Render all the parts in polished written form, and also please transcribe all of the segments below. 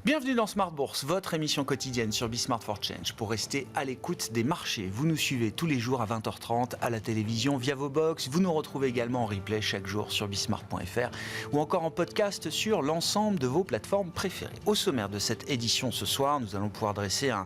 Bienvenue dans Smart Bourse, votre émission quotidienne sur Bismart for Change pour rester à l'écoute des marchés. Vous nous suivez tous les jours à 20h30 à la télévision via vos box. Vous nous retrouvez également en replay chaque jour sur bismart.fr ou encore en podcast sur l'ensemble de vos plateformes préférées. Au sommaire de cette édition ce soir, nous allons pouvoir dresser un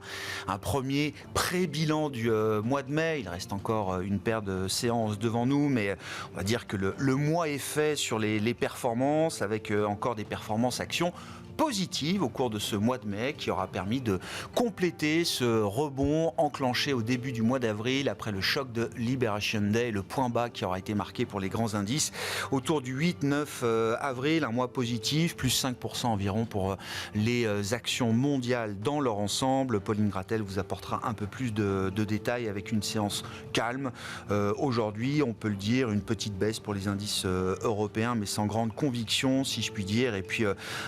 premier pré-bilan du mois de mai. Il reste encore une paire de séances devant nous, mais on va dire que le mois est fait sur les performances avec encore des performances actions positive au cours de ce mois de mai qui aura permis de compléter ce rebond enclenché au début du mois d'avril après le choc de Liberation Day, le point bas qui aura été marqué pour les grands indices autour du 8-9 avril, un mois positif, plus 5% environ pour les actions mondiales dans leur ensemble. Pauline Grattel vous apportera un peu plus de détails avec une séance calme. Aujourd'hui, on peut le dire, une petite baisse pour les indices européens, mais sans grande conviction, si je puis dire, et puis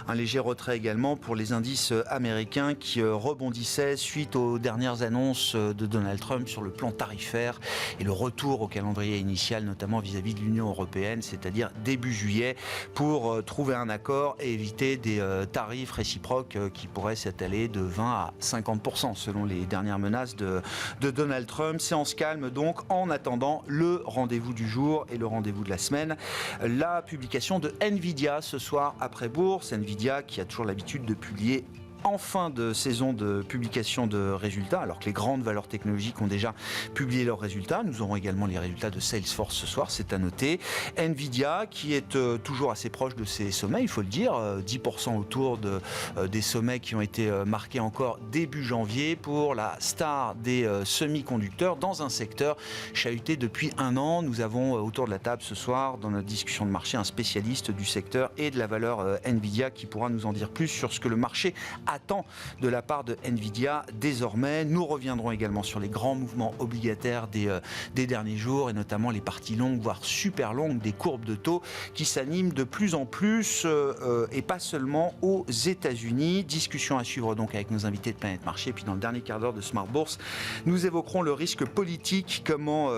un léger retrait également pour les indices américains qui rebondissaient suite aux dernières annonces de Donald Trump sur le plan tarifaire et le retour au calendrier initial, notamment vis-à-vis de l'Union européenne, c'est-à-dire début juillet, pour trouver un accord et éviter des tarifs réciproques qui pourraient s'étaler de 20 à 50% selon les dernières menaces de Donald Trump. Séance calme donc en attendant le rendez-vous du jour et le rendez-vous de la semaine. La publication de Nvidia ce soir après bourse. Nvidia qui a toujours l'habitude de publier en fin de saison de publication de résultats, alors que les grandes valeurs technologiques ont déjà publié leurs résultats. Nous aurons également les résultats de Salesforce ce soir, c'est à noter. Nvidia, qui est toujours assez proche de ses sommets, il faut le dire, 10% autour des sommets qui ont été marqués encore début janvier pour la star des semi-conducteurs dans un secteur chahuté depuis un an. Nous avons autour de la table ce soir, dans notre discussion de marché, un spécialiste du secteur et de la valeur Nvidia qui pourra nous en dire plus sur ce que le marché attend de la part de Nvidia désormais. Nous reviendrons également sur les grands mouvements obligataires des derniers jours et notamment les parties longues, voire super longues des courbes de taux qui s'animent de plus en plus et pas seulement aux États-Unis. Discussion à suivre donc avec nos invités de Planète Marché. Et puis dans le dernier quart d'heure de Smart Bourse, nous évoquerons le risque politique, comment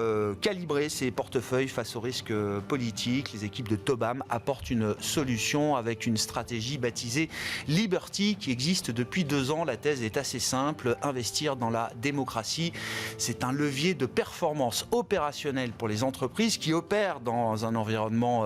calibrer ses portefeuilles face au risque politique. Les équipes de Tobam apportent une solution avec une stratégie baptisée Liberty qui existe depuis 2 ans. La thèse est assez simple, investir dans la démocratie. C'est un levier de performance opérationnelle pour les entreprises qui opèrent dans un environnement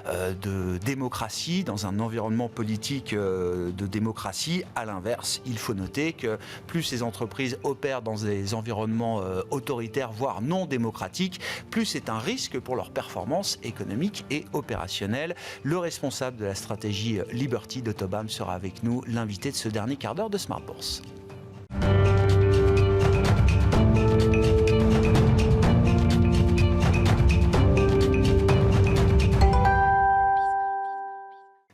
de démocratie, dans un environnement politique de démocratie. À l'inverse, il faut noter que plus ces entreprises opèrent dans des environnements autoritaires, voire non démocratiques, plus c'est un risque pour leur performance économique et opérationnelle. Le responsable de la stratégie Liberty de Tobam sera avec nous, l'invité de ce dernier quart d'heure de Smart Bourse.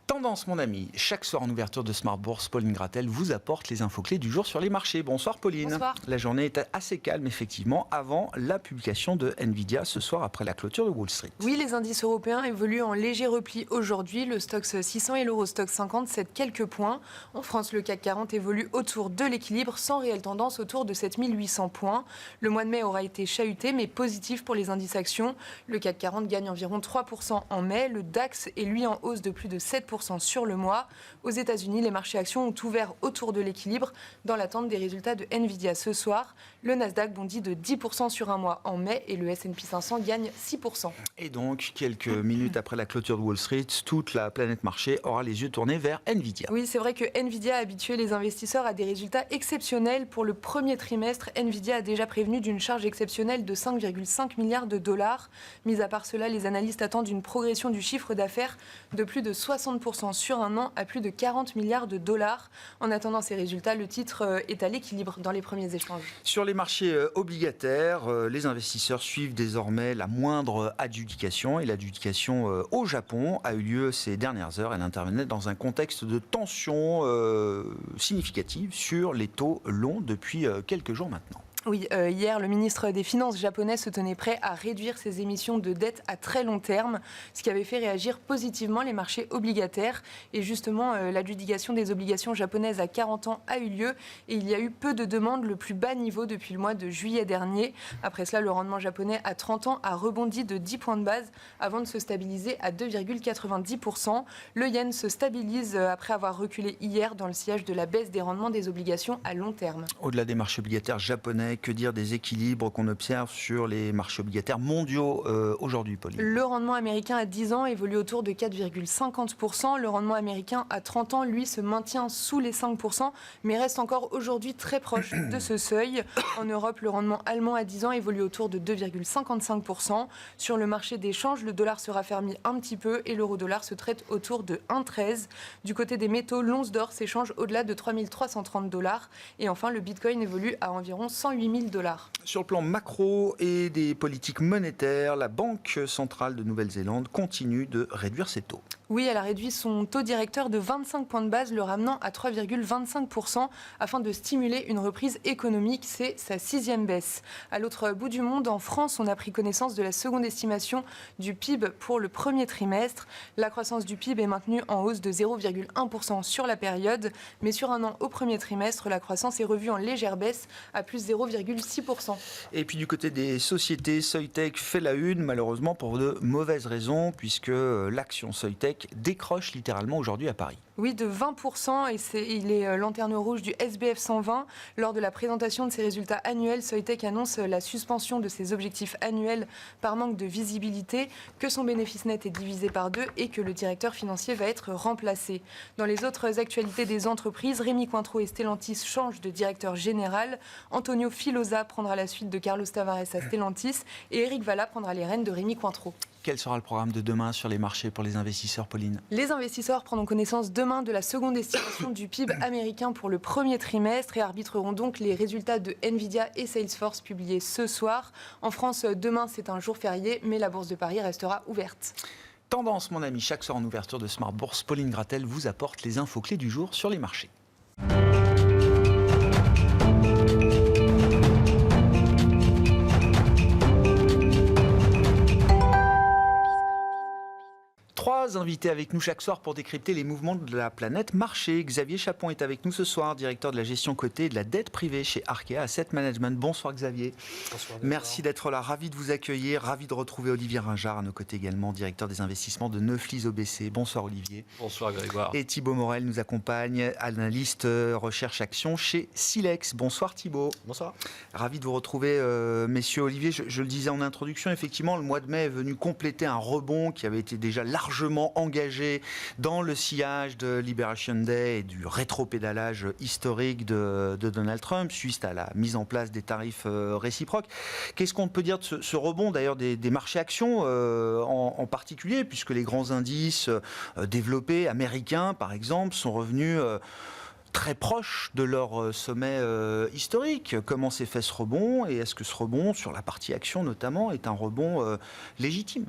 Tendance, mon ami. Chaque soir en ouverture de Smart Bourse, Pauline Grattel vous apporte les infos clés du jour sur les marchés. Bonsoir Pauline. Bonsoir. La journée est assez calme effectivement avant la publication de Nvidia ce soir après la clôture de Wall Street. Oui, les indices européens évoluent en léger repli aujourd'hui. Le Stoxx 600 et l'Eurostoxx 50 cèdent quelques points. En France, le CAC 40 évolue autour de l'équilibre sans réelle tendance autour de 7800 points. Le mois de mai aura été chahuté mais positif pour les indices actions. Le CAC 40 gagne environ 3% en mai. Le DAX est lui en hausse de plus de 7% sur le mois. Aux États-Unis, les marchés actions ont ouvert autour de l'équilibre dans l'attente des résultats de Nvidia ce soir. Le Nasdaq bondit de 10% sur un mois en mai et le S&P 500 gagne 6%. Et donc, quelques minutes après la clôture de Wall Street, toute la planète marché aura les yeux tournés vers Nvidia. Oui, c'est vrai que Nvidia a habitué les investisseurs à des résultats exceptionnels. Pour le premier trimestre, Nvidia a déjà prévenu d'une charge exceptionnelle de 5,5 milliards de dollars. Mis à part cela, les analystes attendent une progression du chiffre d'affaires de plus de 60% sur un an à plus de 40 milliards de dollars. En attendant ces résultats, le titre est à l'équilibre dans les premiers échanges. Sur les marchés obligataires, les investisseurs suivent désormais la moindre adjudication. Et l'adjudication au Japon a eu lieu ces dernières heures. Elle intervenait dans un contexte de tension significative sur les taux longs depuis quelques jours maintenant. Oui, hier, le ministre des Finances japonais se tenait prêt à réduire ses émissions de dette à très long terme, ce qui avait fait réagir positivement les marchés obligataires. Et justement, l'adjudication des obligations japonaises à 40 ans a eu lieu et il y a eu peu de demandes, le plus bas niveau depuis le mois de juillet dernier. Après cela, le rendement japonais à 30 ans a rebondi de 10 points de base avant de se stabiliser à 2,90%. Le yen se stabilise après avoir reculé hier dans le sillage de la baisse des rendements des obligations à long terme. Au-delà des marchés obligataires japonais, que dire des équilibres qu'on observe sur les marchés obligataires mondiaux aujourd'hui, Pauline? Le rendement américain à 10 ans évolue autour de 4,50%. Le rendement américain à 30 ans, lui, se maintient sous les 5%, mais reste encore aujourd'hui très proche de ce seuil. En Europe, le rendement allemand à 10 ans évolue autour de 2,55%. Sur le marché des changes, le dollar se raffermit un petit peu et l'euro-dollar se traite autour de 1,13. Du côté des métaux, l'once d'or s'échange au-delà de 3 330 $. Et enfin, le bitcoin évolue à environ 108 000 $. Sur le plan macro et des politiques monétaires, la Banque centrale de Nouvelle-Zélande continue de réduire ses taux. Oui, elle a réduit son taux directeur de 25 points de base, le ramenant à 3,25% afin de stimuler une reprise économique. C'est sa 6e baisse. À l'autre bout du monde, en France, on a pris connaissance de la seconde estimation du PIB pour le premier trimestre. La croissance du PIB est maintenue en hausse de 0,1% sur la période, mais sur un an au premier trimestre, la croissance est revue en légère baisse à plus 0,6%. Et puis du côté des sociétés, Soitec fait la une, malheureusement pour de mauvaises raisons, puisque l'action Soitec décroche littéralement aujourd'hui à Paris. Oui, de 20%, et il est lanterne rouge du SBF 120. Lors de la présentation de ses résultats annuels, Soitec annonce la suspension de ses objectifs annuels par manque de visibilité, que son bénéfice net est divisé par 2 et que le directeur financier va être remplacé. Dans les autres actualités des entreprises, Rémi Cointreau et Stellantis changent de directeur général. Antonio Filosa prendra la suite de Carlos Tavares à Stellantis et Eric Vallat prendra les rênes de Rémi Cointreau. Quel sera le programme de demain sur les marchés pour les investisseurs, Pauline? Les investisseurs prendront connaissance demain de la seconde estimation du PIB américain pour le premier trimestre et arbitreront donc les résultats de Nvidia et Salesforce publiés ce soir. En France, demain, c'est un jour férié, mais la Bourse de Paris restera ouverte. Tendance, mon ami, chaque soir en ouverture de Smart Bourse, Pauline Gratel vous apporte les infos clés du jour sur les marchés. Trois invités avec nous chaque soir pour décrypter les mouvements de la planète marché. Xavier Chapon est avec nous ce soir, directeur de la gestion cotée et de la dette privée chez Arkea Asset Management. Bonsoir Xavier. Bonsoir. Merci d'être là, ravi de vous accueillir, ravi de retrouver Olivier Ringard à nos côtés également, directeur des investissements de Neuflis OBC. Bonsoir Olivier. Bonsoir Grégoire. Et Thibaut Morel nous accompagne, analyste recherche action chez Silex. Bonsoir Thibaut. Bonsoir. Ravi de vous retrouver messieurs. Olivier, je le disais en introduction, effectivement le mois de mai est venu compléter un rebond qui avait été déjà largement engagé dans le sillage de Liberation Day et du rétropédalage historique de Donald Trump suite à la mise en place des tarifs réciproques. Qu'est-ce qu'on peut dire de ce rebond d'ailleurs des marchés actions en particulier, puisque les grands indices développés américains par exemple sont revenus très proches de leur sommet historique. Comment s'est fait ce rebond et est-ce que ce rebond sur la partie action notamment est un rebond légitime?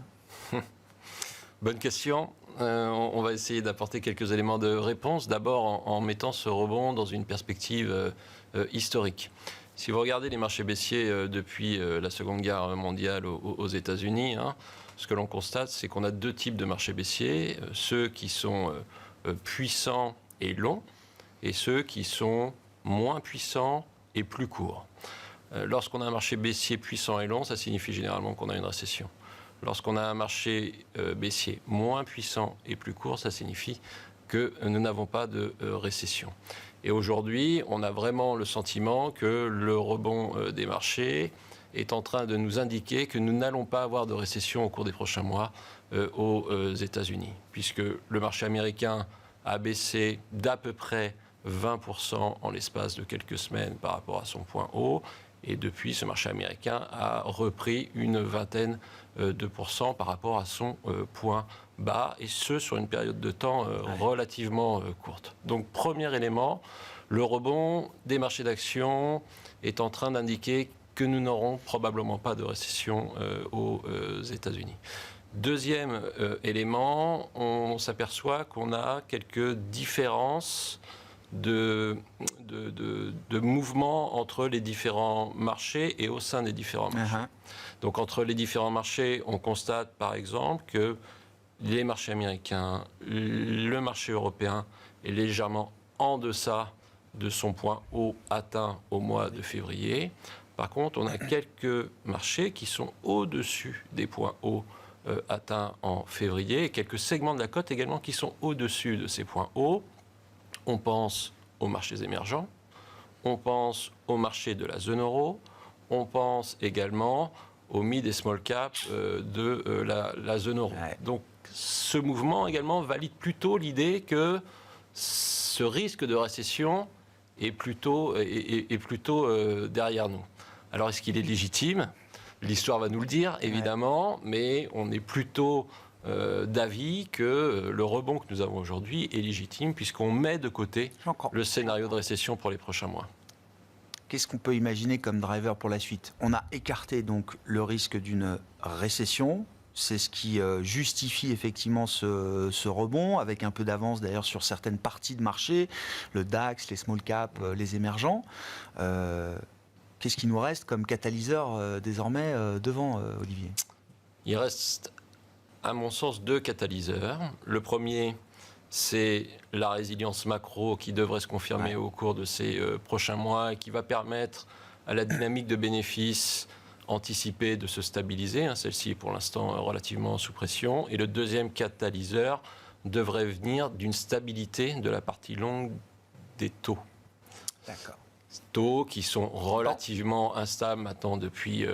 Bonne question. On va essayer d'apporter quelques éléments de réponse. D'abord en mettant ce rebond dans une perspective historique. Si vous regardez les marchés baissiers depuis la Seconde Guerre mondiale aux États-Unis, ce que l'on constate, c'est qu'on a deux types de marchés baissiers. Ceux qui sont puissants et longs et ceux qui sont moins puissants et plus courts. Lorsqu'on a un marché baissier puissant et long, ça signifie généralement qu'on a une récession. Lorsqu'on a un marché baissier moins puissant et plus court, ça signifie que nous n'avons pas de récession. Et aujourd'hui, on a vraiment le sentiment que le rebond des marchés est en train de nous indiquer que nous n'allons pas avoir de récession au cours des prochains mois aux États-Unis, puisque le marché américain a baissé d'à peu près 20% en l'espace de quelques semaines par rapport à son point haut. Et depuis, ce marché américain a repris une vingtaine de pourcents par rapport à son point bas, et ce, sur une période de temps relativement courte. Donc, premier élément, le rebond des marchés d'actions est en train d'indiquer que nous n'aurons probablement pas de récession aux États-Unis. Deuxième élément, on s'aperçoit qu'on a quelques différences de mouvements entre les différents marchés et au sein des différents marchés. Donc entre les différents marchés, on constate par exemple que les marchés américains, le marché européen est légèrement en deçà de son point haut atteint au mois de février. Par contre, on a quelques marchés qui sont au-dessus des points hauts atteints en février et quelques segments de la cote également qui sont au-dessus de ces points hauts. On pense aux marchés émergents, on pense au marché de la zone euro, on pense également aux mid et small cap de la zone euro. Ouais. Donc ce mouvement également valide plutôt l'idée que ce risque de récession est plutôt derrière nous. Alors est-ce qu'il est légitime ? L'histoire va nous le dire, évidemment, mais on est plutôt d'avis que le rebond que nous avons aujourd'hui est légitime puisqu'on met de côté le scénario de récession pour les prochains mois. Qu'est-ce qu'on peut imaginer comme driver pour la suite ? On a écarté donc le risque d'une récession. C'est ce qui justifie effectivement ce rebond, avec un peu d'avance d'ailleurs sur certaines parties de marché, le DAX, les small caps, les émergents. Qu'est-ce qui nous reste comme catalyseur désormais devant, Olivier ? Il reste, à mon sens, 2 catalyseurs. Le premier, c'est la résilience macro qui devrait se confirmer au cours de ces prochains mois et qui va permettre à la dynamique de bénéfices anticipée de se stabiliser. Celle-ci est pour l'instant relativement sous pression. Et le deuxième catalyseur devrait venir d'une stabilité de la partie longue des taux. D'accord. Taux qui sont relativement instables maintenant depuis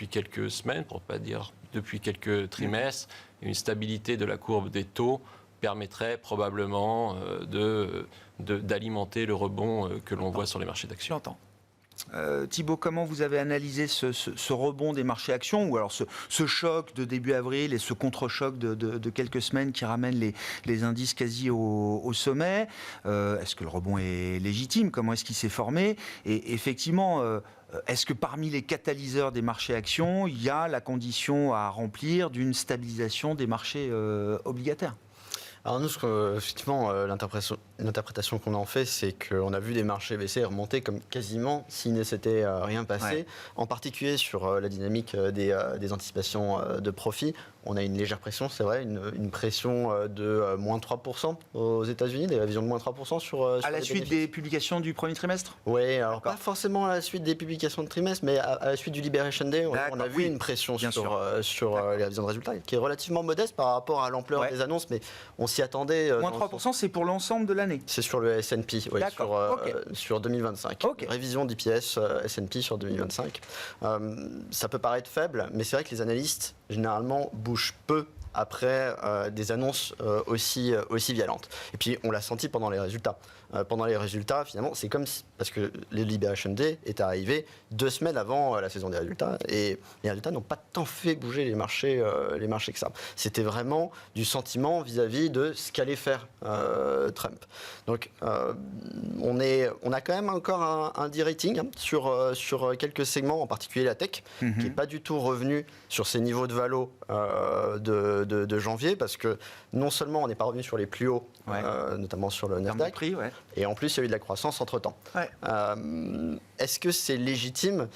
quelques semaines, pour ne pas dire depuis quelques trimestres. Une stabilité de la courbe des taux permettrait probablement d'alimenter le rebond que l'on voit sur les marchés d'actions. J'entends. Thibault, comment vous avez analysé ce rebond des marchés actions ou alors ce choc de début avril et ce contre-choc de quelques semaines qui ramène les indices quasi au sommet ? Est-ce que le rebond est légitime ? Comment est-ce qu'il s'est formé ? Et effectivement, est-ce que parmi les catalyseurs des marchés actions, il y a la condition à remplir d'une stabilisation des marchés obligataires ? Alors nous, effectivement, l'interprétation qu'on en fait, c'est qu'on a vu des marchés baisser et remonter comme quasiment s'il ne s'était rien passé, en particulier sur la dynamique des anticipations de profit. On a une légère pression, c'est vrai, une pression de moins 3% aux États-Unis, des révisions de moins 3% sur à la suite des publications du premier trimestre ? Oui, alors pas forcément à la suite des publications de trimestre, mais à la suite du Liberation Day, on a vu une pression sur les révisions de résultats qui est relativement modeste par rapport à l'ampleur des annonces, mais on s'y attendait. Moins 3%, c'est pour l'ensemble de l'année ? C'est sur le S&P, sur 2025. Révision d'IPS S&P sur 2025. Ça peut paraître faible, mais c'est vrai que les analystes, généralement, bougent peu après des annonces aussi violentes. Et puis, on l'a senti pendant les résultats. Pendant les résultats, finalement, c'est comme si, parce que le Liberation Day est arrivé 2 semaines avant la saison des résultats, et les résultats n'ont pas tant fait bouger les marchés que ça. C'était vraiment du sentiment vis-à-vis de ce qu'allait faire Trump. Donc, on a quand même encore un de-rating sur quelques segments, en particulier la tech, qui n'est pas du tout revenu sur ses niveaux de valo de janvier, parce que non seulement on n'est pas revenu sur les plus hauts, notamment sur le Nasdaq, et en plus il y a eu de la croissance entre-temps. Est-ce que c'est légitime ?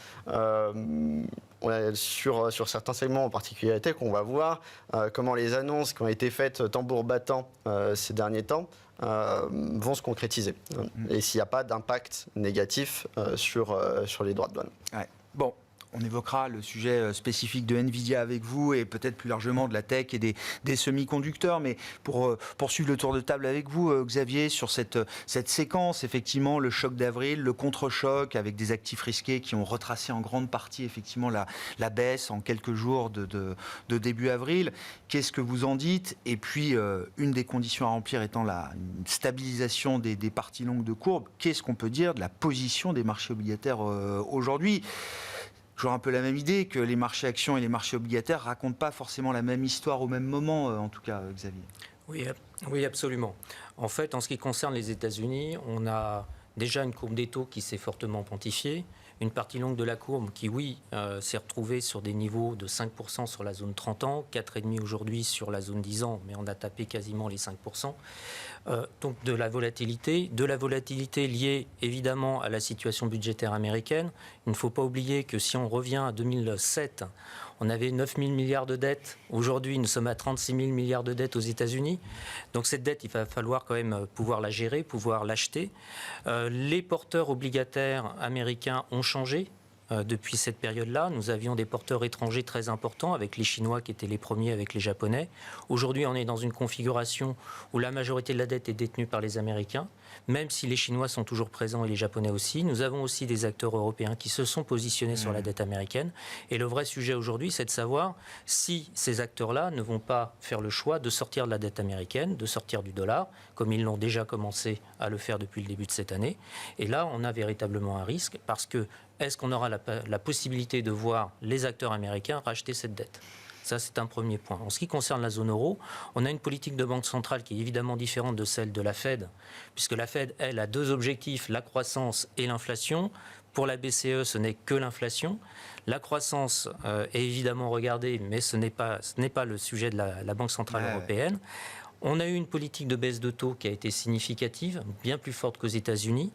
Sur certains segments, en particulier la tech, on va voir comment les annonces qui ont été faites tambour battant ces derniers temps vont se concrétiser. Et s'il n'y a pas d'impact négatif sur les droits de douane. Bon. On évoquera le sujet spécifique de Nvidia avec vous et peut-être plus largement de la tech et des semi-conducteurs. Mais pour poursuivre le tour de table avec vous, Xavier, sur cette séquence, effectivement, le choc d'avril, le contre-choc avec des actifs risqués qui ont retracé en grande partie effectivement la baisse en quelques jours de début avril. Qu'est-ce que vous en dites ? Et puis, une des conditions à remplir étant une stabilisation des parties longues de courbe, qu'est-ce qu'on peut dire de la position des marchés obligataires aujourd'hui ? Toujours un peu la même idée que les marchés actions et les marchés obligataires ne racontent pas forcément la même histoire au même moment, en tout cas, Xavier. Oui, absolument. En fait, en ce qui concerne les États-Unis, on a déjà une courbe des taux qui s'est fortement pontifiée, une partie longue de la courbe qui, oui, s'est retrouvée sur des niveaux de 5% sur la zone 30 ans, 4,5% aujourd'hui sur la zone 10 ans, mais on a tapé quasiment les 5%. Donc de la volatilité liée évidemment à la situation budgétaire américaine. Il ne faut pas oublier que si on revient à 2007, on avait 9 000 milliards de dettes. Aujourd'hui, nous sommes à 36 000 milliards de dettes aux États-Unis. Donc cette dette, il va falloir quand même pouvoir la gérer, pouvoir l'acheter. Les porteurs obligataires américains ont changé. Depuis cette période-là, nous avions des porteurs étrangers très importants, avec les Chinois qui étaient les premiers, avec les Japonais. Aujourd'hui, on est dans une configuration où la majorité de la dette est détenue par les Américains, même si les Chinois sont toujours présents et les Japonais aussi. Nous avons aussi des acteurs européens qui se sont positionnés sur la dette américaine. Et le vrai sujet aujourd'hui, c'est de savoir si ces acteurs-là ne vont pas faire le choix de sortir de la dette américaine, de sortir du dollar, comme ils l'ont déjà commencé à le faire depuis le début de cette année. Et là, on a véritablement un risque, parce que est-ce qu'on aura la possibilité de voir les acteurs américains racheter cette dette ? Ça, c'est un premier point. En ce qui concerne la zone euro, on a une politique de banque centrale qui est évidemment différente de celle de la Fed, puisque la Fed, elle, a deux objectifs, la croissance et l'inflation. Pour la BCE, ce n'est que l'inflation. La croissance est évidemment regardée, mais ce n'est pas le sujet de la Banque centrale européenne. On a eu une politique de baisse de taux qui a été significative, bien plus forte qu'aux États-Unis.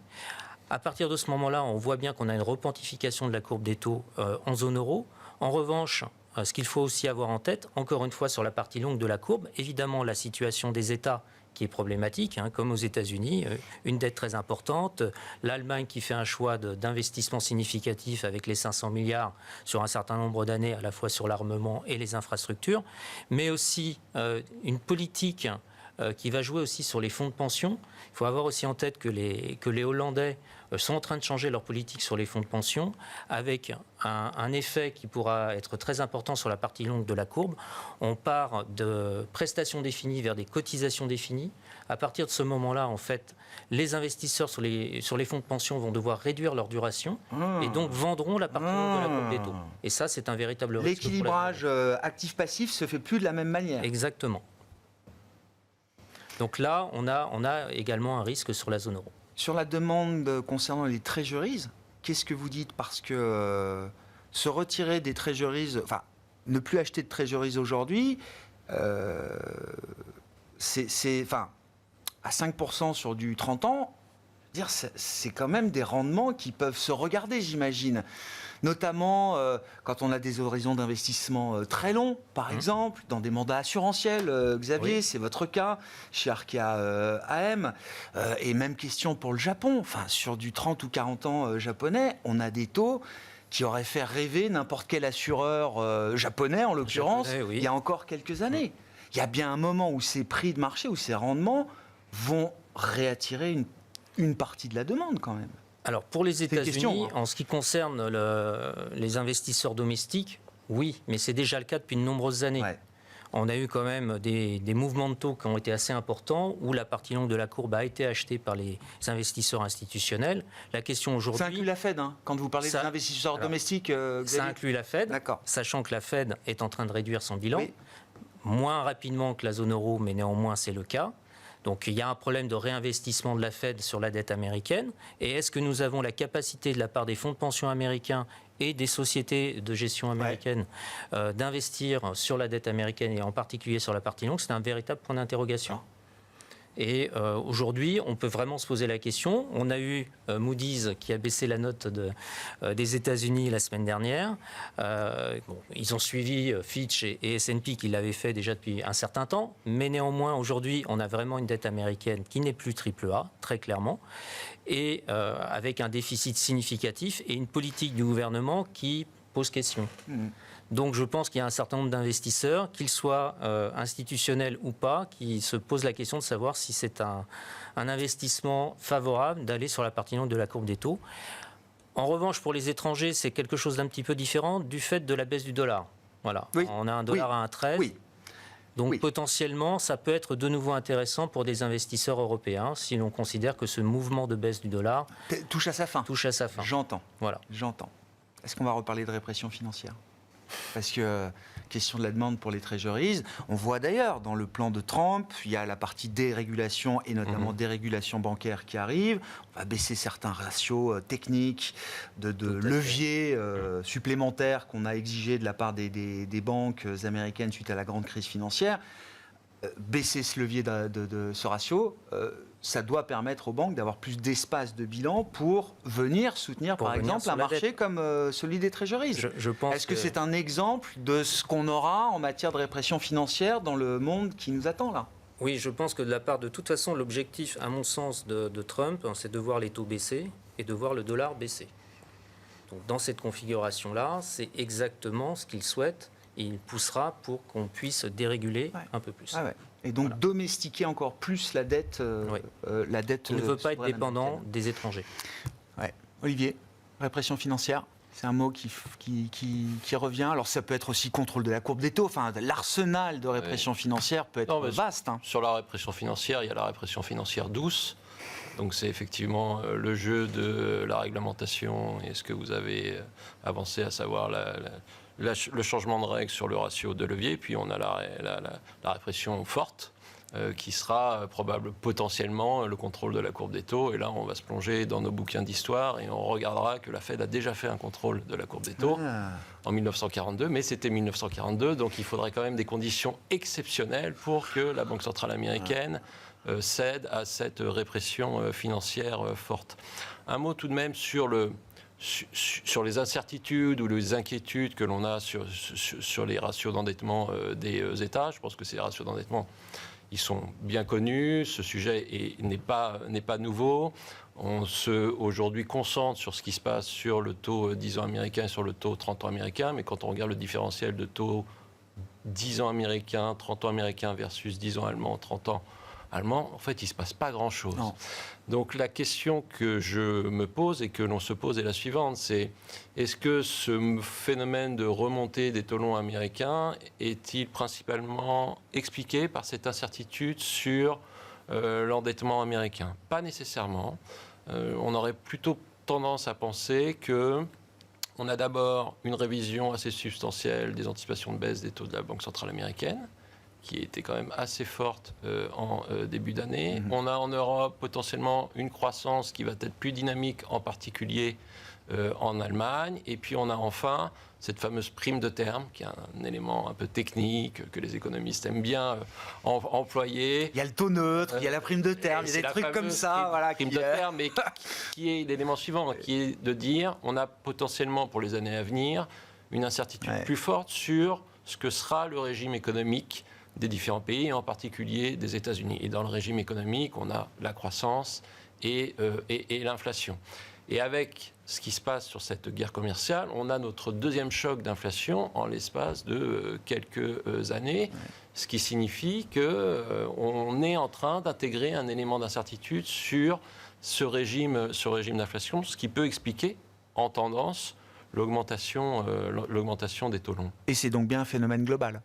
À partir de ce moment-là, on voit bien qu'on a une repentification de la courbe des taux en zone euro. En revanche, ce qu'il faut aussi avoir en tête, encore une fois sur la partie longue de la courbe, évidemment la situation des États qui est problématique, comme aux États-Unis, une dette très importante, l'Allemagne qui fait un choix d'investissement significatif avec les 500 milliards sur un certain nombre d'années, à la fois sur l'armement et les infrastructures, mais aussi une politique qui va jouer aussi sur les fonds de pension. Il faut avoir aussi en tête que les Hollandais sont en train de changer leur politique sur les fonds de pension, avec un effet qui pourra être très important sur la partie longue de la courbe. On part de prestations définies vers des cotisations définies. À partir de ce moment-là, en fait, les investisseurs sur les fonds de pension vont devoir réduire leur duration et donc vendront la partie longue de la courbe des taux. Et ça, c'est un véritable risque. L'équilibrage actif-passif se fait plus de la même manière. Exactement. Donc là, on a également un risque sur la zone euro. Sur la demande concernant les treasuries, qu'est-ce que vous dites ? Parce que se retirer des treasuries, enfin, ne plus acheter de treasuries aujourd'hui, enfin, à 5% sur du 30 ans, c'est quand même des rendements qui peuvent se regarder, j'imagine. Notamment quand on a des horizons d'investissement très longs, par exemple, dans des mandats assurantiels. Xavier, oui. C'est votre cas, chez Arkea AM. Et même question pour le Japon. Enfin, sur du 30 ou 40 ans japonais, on a des taux qui auraient fait rêver n'importe quel assureur japonais, en l'occurrence, oui. Il y a encore quelques années. Il y a bien un moment où ces prix de marché, où ces rendements vont réattirer une partie de la demande, quand même. Alors, pour les États-Unis, en ce qui concerne les investisseurs domestiques, oui, mais c'est déjà le cas depuis de nombreuses années. Ouais. On a eu quand même des mouvements de taux qui ont été assez importants, où la partie longue de la courbe a été achetée par les investisseurs institutionnels. La question aujourd'hui... Ça inclut la Fed, quand vous parlez des investisseurs domestiques, Xavier. Ça inclut la Fed, sachant que la Fed est en train de réduire son bilan, oui. Moins rapidement que la zone euro, mais néanmoins c'est le cas. Donc il y a un problème de réinvestissement de la Fed sur la dette américaine. Et est-ce que nous avons la capacité de la part des fonds de pension américains et des sociétés de gestion américaines d'investir sur la dette américaine et en particulier sur la partie longue ? C'est un véritable point d'interrogation. Et aujourd'hui, on peut vraiment se poser la question. On a eu Moody's qui a baissé la note des États-Unis la semaine dernière. Ils ont suivi Fitch et S&P qui l'avaient fait déjà depuis un certain temps. Mais néanmoins, aujourd'hui, on a vraiment une dette américaine qui n'est plus AAA, très clairement, et avec un déficit significatif et une politique du gouvernement qui pose question. Donc je pense qu'il y a un certain nombre d'investisseurs, qu'ils soient institutionnels ou pas, qui se posent la question de savoir si c'est un investissement favorable d'aller sur la partie longue de la courbe des taux. En revanche, pour les étrangers, c'est quelque chose d'un petit peu différent du fait de la baisse du dollar. Voilà. Oui. On a un dollar à 1,13. Oui. Donc potentiellement, ça peut être de nouveau intéressant pour des investisseurs européens si l'on considère que ce mouvement de baisse du dollar touche à sa fin. Touche à sa fin. J'entends. Voilà. J'entends. Est-ce qu'on va reparler de répression financière ? parce que question de la demande pour les treasuries. On voit d'ailleurs dans le plan de Trump, il y a la partie dérégulation et notamment dérégulation bancaire qui arrive. On va baisser certains ratios techniques de leviers supplémentaires qu'on a exigés de la part des banques américaines suite à la grande crise financière. Baisser ce levier de ce ratio, ça doit permettre aux banques d'avoir plus d'espace de bilan pour venir soutenir, par exemple, un marché comme celui des treasuries. Est-ce que c'est un exemple de ce qu'on aura en matière de répression financière dans le monde qui nous attend là ? Oui, je pense que de toute façon, l'objectif, à mon sens, de Trump, c'est de voir les taux baisser et de voir le dollar baisser. Donc, dans cette configuration-là, c'est exactement ce qu'il souhaite. Et il poussera pour qu'on puisse déréguler un peu plus. Et donc domestiquer encore plus la dette. La dette il ne veut pas être dépendant des étrangers. Olivier, répression financière, c'est un mot qui revient. Alors ça peut être aussi contrôle de la courbe des taux. Enfin, l'arsenal de répression financière peut être vaste. Sur la répression financière, il y a la répression financière douce. Donc c'est effectivement le jeu de la réglementation et ce que vous avez avancé, à savoir le changement de règles sur le ratio de levier. Puis on a la répression forte qui sera potentiellement le contrôle de la courbe des taux. Et là, on va se plonger dans nos bouquins d'histoire et on regardera que la Fed a déjà fait un contrôle de la courbe des taux en 1942. Mais c'était 1942, donc il faudrait quand même des conditions exceptionnelles pour que la Banque centrale américaine cède à cette répression financière forte. Un mot tout de même sur les incertitudes ou les inquiétudes que l'on a sur les ratios d'endettement des États. Je pense que ces ratios d'endettement, ils sont bien connus. Ce sujet n'est pas nouveau. On aujourd'hui concentre sur ce qui se passe sur le taux 10 ans américain et sur le taux 30 ans américain. Mais quand on regarde le différentiel de taux 10 ans américain, 30 ans américain versus 10 ans allemand, 30 ans allemand, en fait, il ne se passe pas grand-chose. Donc la question que je me pose et que l'on se pose est la suivante, c'est est-ce que ce phénomène de remontée des taux longs américains est-il principalement expliqué par cette incertitude sur l'endettement américain ? Pas nécessairement. On aurait plutôt tendance à penser que on a d'abord une révision assez substantielle des anticipations de baisse des taux de la Banque centrale américaine, qui était quand même assez forte en début d'année. On a en Europe potentiellement une croissance qui va être plus dynamique, en particulier en Allemagne. Et puis on a enfin cette fameuse prime de terme, qui est un élément un peu technique, que les économistes aiment bien employer. Il y a le taux neutre, il y a la prime de terme, il y a des trucs comme ça. Prime de terme, mais qui est l'élément suivant, qui est de dire on a potentiellement pour les années à venir une incertitude plus forte sur ce que sera le régime économique des différents pays, et en particulier des États-Unis. Et dans le régime économique, on a la croissance et l'inflation. Et avec ce qui se passe sur cette guerre commerciale, on a notre deuxième choc d'inflation en l'espace de quelques années, ce qui signifie qu'on est en train d'intégrer un élément d'incertitude sur ce régime d'inflation, ce qui peut expliquer, en tendance, l'augmentation des taux longs. Et c'est donc bien un phénomène global ?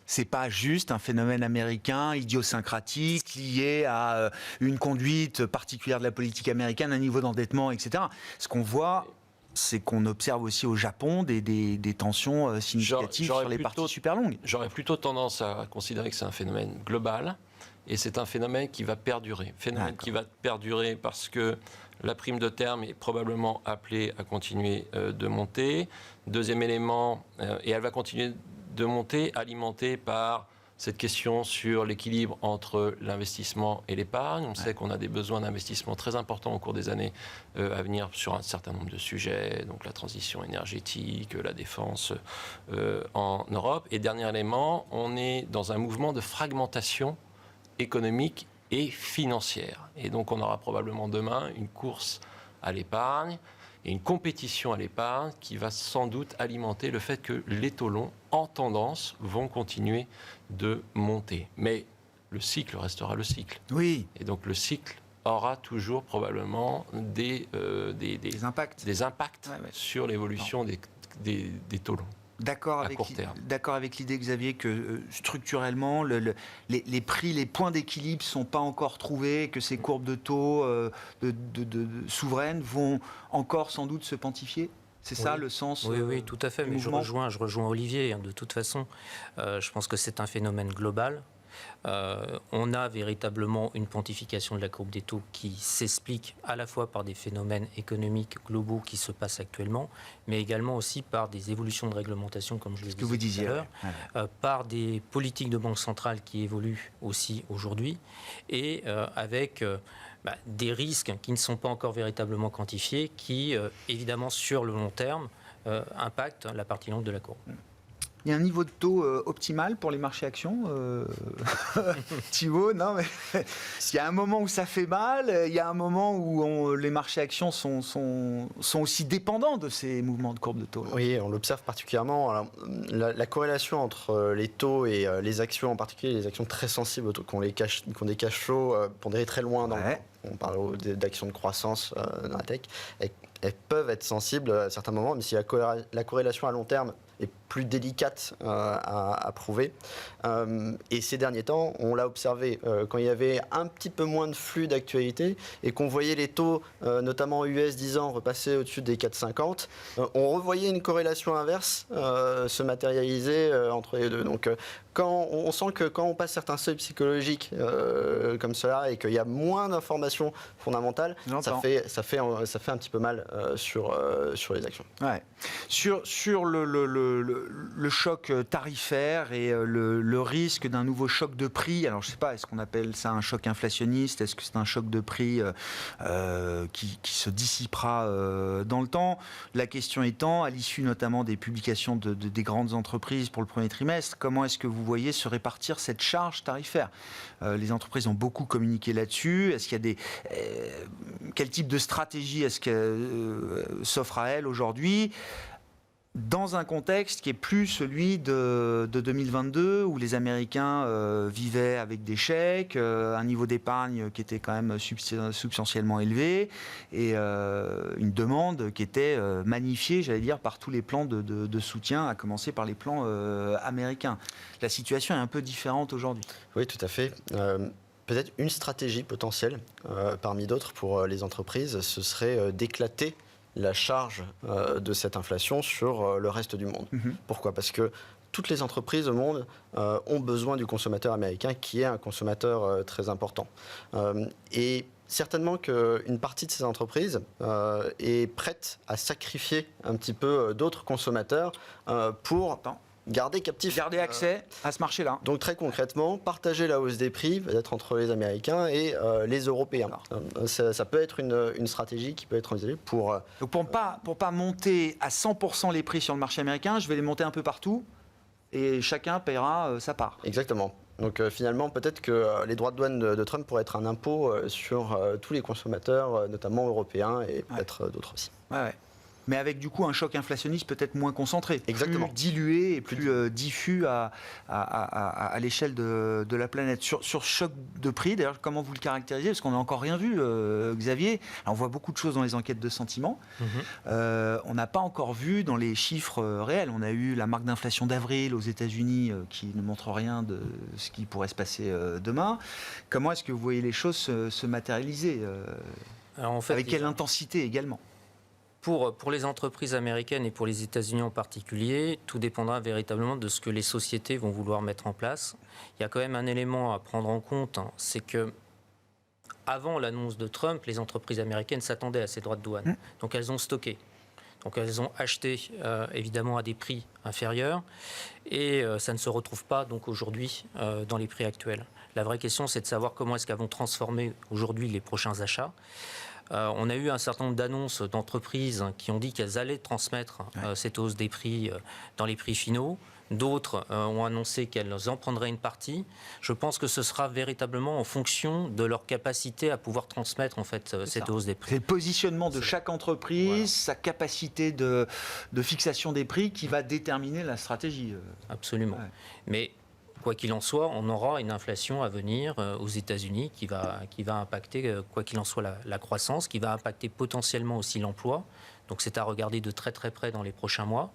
C'est pas juste un phénomène américain, idiosyncratique, lié à une conduite particulière de la politique américaine, un niveau d'endettement, etc. Ce qu'on voit, c'est qu'on observe aussi au Japon des tensions significatives sur les parties super longues. J'aurais plutôt tendance à considérer que c'est un phénomène global, et c'est un phénomène qui va perdurer. Qui va perdurer parce que la prime de terme est probablement appelée à continuer de monter. Deuxième élément, et elle va continuer de monter, alimentée par cette question sur l'équilibre entre l'investissement et l'épargne. On sait qu'on a des besoins d'investissement très importants au cours des années à venir sur un certain nombre de sujets, donc la transition énergétique, la défense en Europe. Et dernier élément, on est dans un mouvement de fragmentation économique et financière. Et donc on aura probablement demain une course à l'épargne et une compétition à l'épargne qui va sans doute alimenter le fait que les taux longs, en tendance, vont continuer de monter. Mais le cycle restera le cycle. Oui. Et donc le cycle aura toujours probablement des impacts sur l'évolution des taux longs. D'accord avec l'idée, Xavier, que structurellement, les prix, les points d'équilibre ne sont pas encore trouvés, que ces courbes de taux souveraines vont encore sans doute se pontifier ? C'est ça le sens Oui, tout à fait. Mais je rejoins Olivier. De toute façon, je pense que c'est un phénomène global. On a véritablement une pontification de la courbe des taux qui s'explique à la fois par des phénomènes économiques globaux qui se passent actuellement, mais également aussi par des évolutions de réglementation, comme je le disais tout à l'heure, par des politiques de banque centrale qui évoluent aussi aujourd'hui, et avec des risques qui ne sont pas encore véritablement quantifiés, qui, évidemment, sur le long terme, impactent la partie longue de la courbe. Il y a un niveau de taux optimal pour les marchés actions Thibaut, non, mais il y a un moment où ça fait mal, il y a un moment où les marchés actions sont aussi dépendants de ces mouvements de courbe de taux. Oui, on l'observe particulièrement. Alors, la corrélation entre les taux et les actions, en particulier les actions très sensibles aux taux, qui ont des cash flows pondérés très loin dans le temps. On parle d'actions de croissance dans la tech. Elles peuvent être sensibles à certains moments, mais si la corrélation à long terme est plus délicate à prouver. Et ces derniers temps, on l'a observé quand il y avait un petit peu moins de flux d'actualité et qu'on voyait les taux, notamment US 10 ans, repasser au-dessus des 4,50, on revoyait une corrélation inverse se matérialiser entre les deux. Donc, on sent que quand on passe certains seuils psychologiques comme cela et qu'il y a moins d'informations fondamentales, ça fait un petit peu mal sur les actions. Ouais. Sur le choc tarifaire et le risque d'un nouveau choc de prix, alors je ne sais pas, est-ce qu'on appelle ça un choc inflationniste, est-ce que c'est un choc de prix qui se dissipera dans le temps? La question étant, à l'issue notamment des publications des grandes entreprises pour le premier trimestre, comment est-ce que vous voyez se répartir cette charge tarifaire? Les entreprises ont beaucoup communiqué là-dessus. Est-ce qu'il y a quel type de stratégie est-ce qu'elle s'offre à elle aujourd'hui, dans un contexte qui est plus celui de 2022, où les Américains vivaient avec des chèques, un niveau d'épargne qui était quand même substantiellement élevé, et une demande qui était magnifiée, j'allais dire, par tous les plans de soutien, à commencer par les plans américains. La situation est un peu différente aujourd'hui. Oui, tout à fait. Peut-être une stratégie potentielle, parmi d'autres pour les entreprises, ce serait d'éclater la charge de cette inflation sur le reste du monde. Pourquoi ? Parce que toutes les entreprises au monde ont besoin du consommateur américain, qui est un consommateur très important. Et certainement qu'une partie de ces entreprises est prête à sacrifier un petit peu d'autres consommateurs pour garder accès à ce marché-là. Donc très concrètement, partager la hausse des prix, peut-être entre les Américains et les Européens. Ça peut être une stratégie qui peut être envisagée pour... Donc pour pas monter à 100% les prix sur le marché américain, je vais les monter un peu partout et chacun paiera sa part. Exactement. Donc finalement, peut-être que les droits de douane de Trump pourraient être un impôt sur tous les consommateurs, notamment européens et peut-être d'autres aussi. Ouais. Mais avec du coup un choc inflationniste peut-être moins concentré, exactement, plus dilué et plus diffus à l'échelle de la planète. Sur choc de prix, d'ailleurs, comment vous le caractérisez? Parce qu'on n'a encore rien vu, Xavier. Alors, on voit beaucoup de choses dans les enquêtes de sentiment. On n'a pas encore vu dans les chiffres réels. On a eu la marque d'inflation d'avril aux États-Unis qui ne montre rien de ce qui pourrait se passer demain. Comment est-ce que vous voyez les choses se matérialiser Alors, en fait, avec quelle intensité également? Pour les entreprises américaines et pour les États-Unis en particulier, tout dépendra véritablement de ce que les sociétés vont vouloir mettre en place. Il y a quand même un élément à prendre en compte, c'est que avant l'annonce de Trump, les entreprises américaines s'attendaient à ces droits de douane. Donc elles ont stocké. Donc elles ont acheté évidemment à des prix inférieurs et ça ne se retrouve pas donc aujourd'hui dans les prix actuels. La vraie question, c'est de savoir comment est-ce qu'elles vont transformer aujourd'hui les prochains achats. On a eu un certain nombre d'annonces d'entreprises qui ont dit qu'elles allaient transmettre cette hausse des prix dans les prix finaux. D'autres ont annoncé qu'elles en prendraient une partie. Je pense que ce sera véritablement en fonction de leur capacité à pouvoir transmettre en fait cette hausse des prix. C'est le positionnement de chaque entreprise, sa capacité de fixation des prix qui va déterminer la stratégie. Absolument. Mais quoi qu'il en soit, on aura une inflation à venir aux États-Unis qui va impacter, quoi qu'il en soit, la croissance, qui va impacter potentiellement aussi l'emploi. Donc c'est à regarder de très très près dans les prochains mois.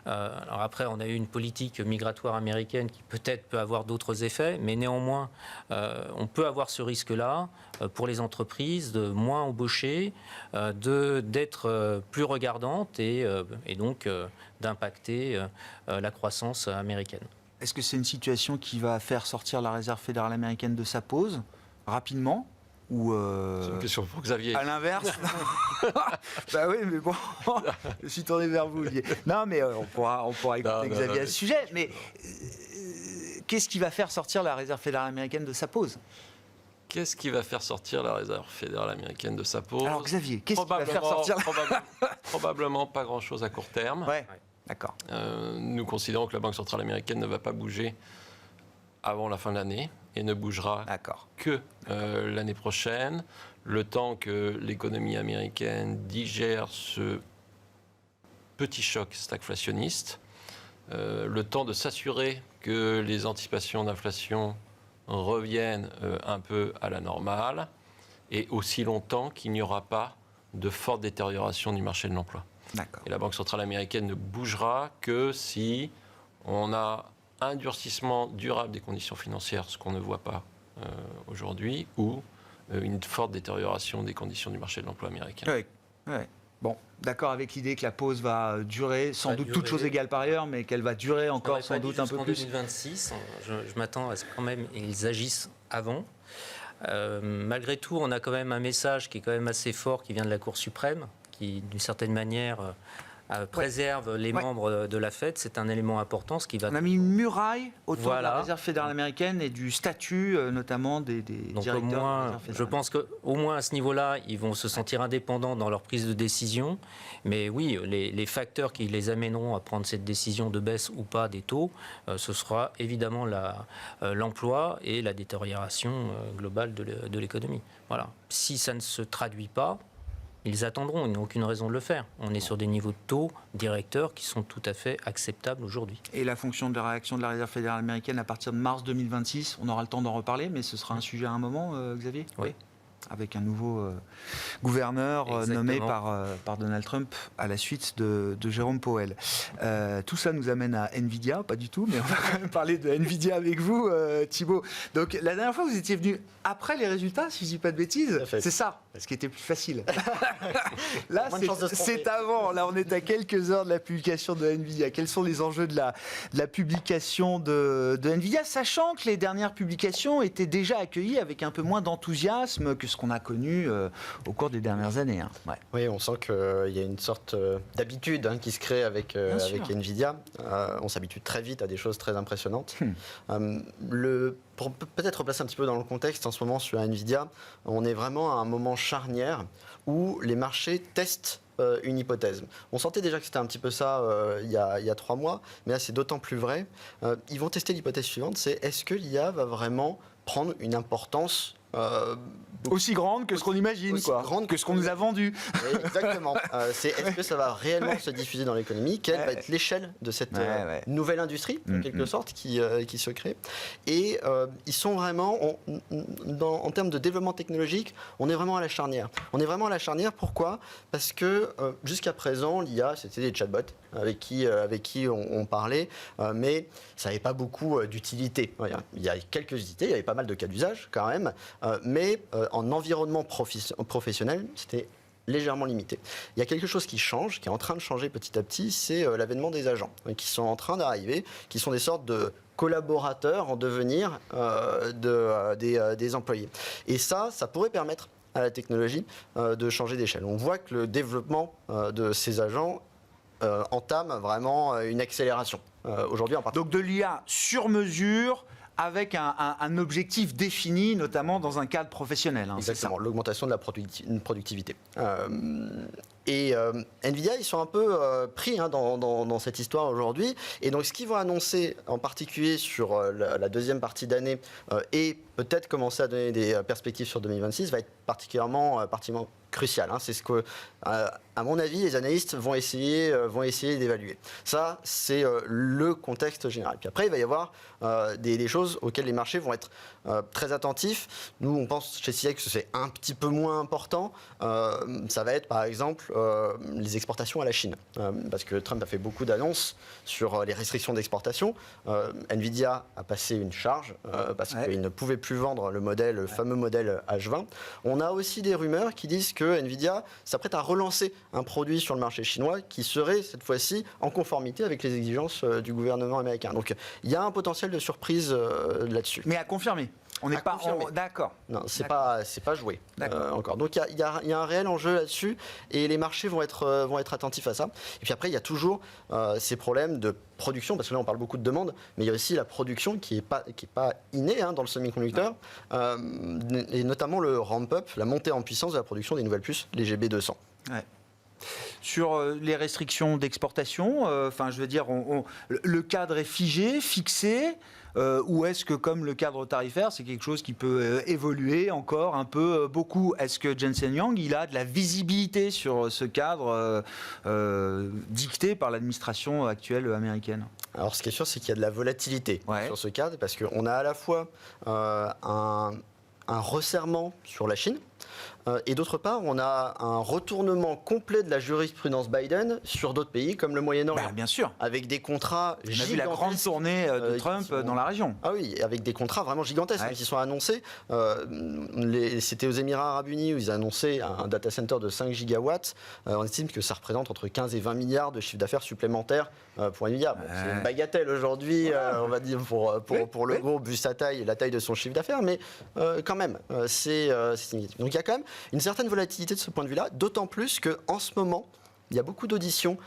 Alors après, on a eu une politique migratoire américaine qui peut-être peut avoir d'autres effets, mais néanmoins, on peut avoir ce risque-là pour les entreprises de moins embaucher, d'être plus regardantes et donc d'impacter la croissance américaine. Est-ce que c'est une situation qui va faire sortir la Réserve fédérale américaine de sa pause rapidement ou C'est une question pour Xavier. à l'inverse? Bah oui, mais bon, je suis tourné vers vous, Olivier. Non, mais on pourra écouter Xavier à ce sujet. Mais qu'est-ce qui va faire sortir la Réserve fédérale américaine de sa pause? Qu'est-ce qui va faire sortir la Réserve fédérale américaine de sa pause? Alors Xavier, qu'est-ce qui va faire sortir Probablement pas grand-chose à court terme. Ouais, d'accord. Nous considérons que la Banque centrale américaine ne va pas bouger avant la fin de l'année et ne bougera que l'année prochaine, le temps que l'économie américaine digère ce petit choc stagflationniste, le temps de s'assurer que les anticipations d'inflation reviennent un peu à la normale, et aussi longtemps qu'il n'y aura pas de forte détérioration du marché de l'emploi. Et la Banque centrale américaine ne bougera que si on a un durcissement durable des conditions financières, ce qu'on ne voit pas aujourd'hui, ou une forte détérioration des conditions du marché de l'emploi américain. Oui. Bon, d'accord avec l'idée que la pause va durer, sans doute toutes choses égales par ailleurs, mais qu'elle va durer encore sans doute un peu plus. En 2026, je m'attends à ce quand même ils agissent avant. Malgré tout, on a quand même un message qui est quand même assez fort, qui vient de la Cour suprême, qui d'une certaine manière préserve les membres de la Fed. C'est un élément important. On a mis une muraille autour de la Réserve fédérale américaine et du statut notamment des directeurs de la Réserve fédérale. Je pense qu'au moins à ce niveau-là, ils vont se sentir indépendants dans leur prise de décision. Mais oui, les facteurs qui les amèneront à prendre cette décision de baisse ou pas des taux, ce sera évidemment l'emploi et la détérioration globale de l'économie. Voilà. Si ça ne se traduit pas, ils attendront, ils n'ont aucune raison de le faire. On est sur des niveaux de taux directeurs qui sont tout à fait acceptables aujourd'hui. Et la fonction de réaction de la Réserve fédérale américaine à partir de mars 2026, on aura le temps d'en reparler, mais ce sera un sujet à un moment, Xavier ? Oui. Avec un nouveau gouverneur nommé par Donald Trump à la suite de Jérôme Powell. Tout ça nous amène à Nvidia, pas du tout, mais on va quand même parler de Nvidia avec vous, Thibaut. Donc la dernière fois, vous étiez venu après les résultats, si je ne dis pas de bêtises. C'est ça, ce qui était plus facile. Là, c'est avant. Là, on est à quelques heures de la publication de Nvidia. Quels sont les enjeux de la publication de Nvidia, sachant que les dernières publications étaient déjà accueillies avec un peu moins d'enthousiasme que ce qu'on a connu au cours des dernières années. Ouais. Oui, on sent qu'il y a une sorte d'habitude qui se crée avec Nvidia. On s'habitue très vite à des choses très impressionnantes. Pour peut-être replacer un petit peu dans le contexte, en ce moment sur Nvidia, on est vraiment à un moment charnière où les marchés testent une hypothèse. On sentait déjà que c'était un petit peu ça il y a 3 mois, mais là c'est d'autant plus vrai. Ils vont tester l'hypothèse suivante, c'est est-ce que l'IA va vraiment prendre une importance aussi grande que ce qu'on imagine, que ce qu'on nous a vendu. Oui, exactement. Est-ce que ça va réellement se diffuser dans l'économie? Quelle va être l'échelle de cette nouvelle industrie, en quelque sorte, qui se crée? Et ils sont vraiment, en termes de développement technologique, on est vraiment à la charnière. On est vraiment à la charnière, pourquoi? Parce que jusqu'à présent, l'IA, c'était des chatbots avec qui on parlait, mais ça n'avait pas beaucoup d'utilité. Il y a quelques utilités, il y avait pas mal de cas d'usage quand même, mais en environnement professionnel, c'était légèrement limité. Il y a quelque chose qui change, qui est en train de changer petit à petit, c'est l'avènement des agents qui sont en train d'arriver, qui sont des sortes de collaborateurs en devenir des employés. Et ça pourrait permettre à la technologie de changer d'échelle. On voit que le développement de ces agents entame vraiment une accélération aujourd'hui en particulier. Donc de l'IA sur mesure avec un objectif défini, notamment dans un cadre professionnel. Exactement, l'augmentation de la productivité. Et Nvidia, ils sont un peu pris dans cette histoire aujourd'hui. Et donc, ce qu'ils vont annoncer, en particulier sur la deuxième partie d'année, et peut-être commencer à donner des perspectives sur 2026, va être particulièrement crucial. C'est ce que, à mon avis, les analystes vont essayer d'évaluer. Ça, c'est le contexte général. Puis après, il va y avoir des choses auxquelles les marchés vont être très attentifs. Nous, on pense chez CIEX que c'est un petit peu moins important. Ça va être, par exemple, les exportations à la Chine. Parce que Trump a fait beaucoup d'annonces sur les restrictions d'exportation. Nvidia a passé une charge parce qu'il ne pouvait plus vendre le fameux modèle H20. On a aussi des rumeurs qui disent que Nvidia s'apprête à relancer un produit sur le marché chinois qui serait cette fois-ci en conformité avec les exigences du gouvernement américain. Donc il y a un potentiel de surprise là-dessus. Mais à confirmer. On n'est pas d'accord. Non, c'est pas joué encore. Donc il y a un réel enjeu là-dessus et les marchés vont être attentifs à ça. Et puis après il y a toujours ces problèmes de production, parce que là on parle beaucoup de demande, mais il y a aussi la production qui est pas innée dans le semi-conducteur, et notamment le ramp-up, la montée en puissance de la production des nouvelles puces, les GB200. Ouais. Sur les restrictions d'exportation, je veux dire, le cadre est fixé, ou est-ce que, comme le cadre tarifaire, c'est quelque chose qui peut évoluer encore un peu, beaucoup? Est-ce que Jensen Huang, il a de la visibilité sur ce cadre dicté par l'administration actuelle américaine? Alors, ce qui est sûr, c'est qu'il y a de la volatilité sur ce cadre, parce qu'on a à la fois un resserrement sur la Chine, et d'autre part, on a un retournement complet de la jurisprudence Biden sur d'autres pays comme le Moyen-Orient. Bien sûr. Avec des contrats gigantesques. On a vu la grande tournée de Trump dans la région. Ah oui, avec des contrats vraiment gigantesques qui sont annoncés. C'était aux Émirats Arabes Unis où ils annoncé un data center de 5 gigawatts. On estime que ça représente entre 15 et 20 milliards de chiffre d'affaires supplémentaires pour Nvidia. Bon, c'est une bagatelle aujourd'hui, on va dire, pour le groupe, vu sa taille et la taille de son chiffre d'affaires, mais quand même, c'est significatif. Donc il y a quand même une certaine volatilité de ce point de vue-là, d'autant plus qu'en ce moment, il y a beaucoup d'auditions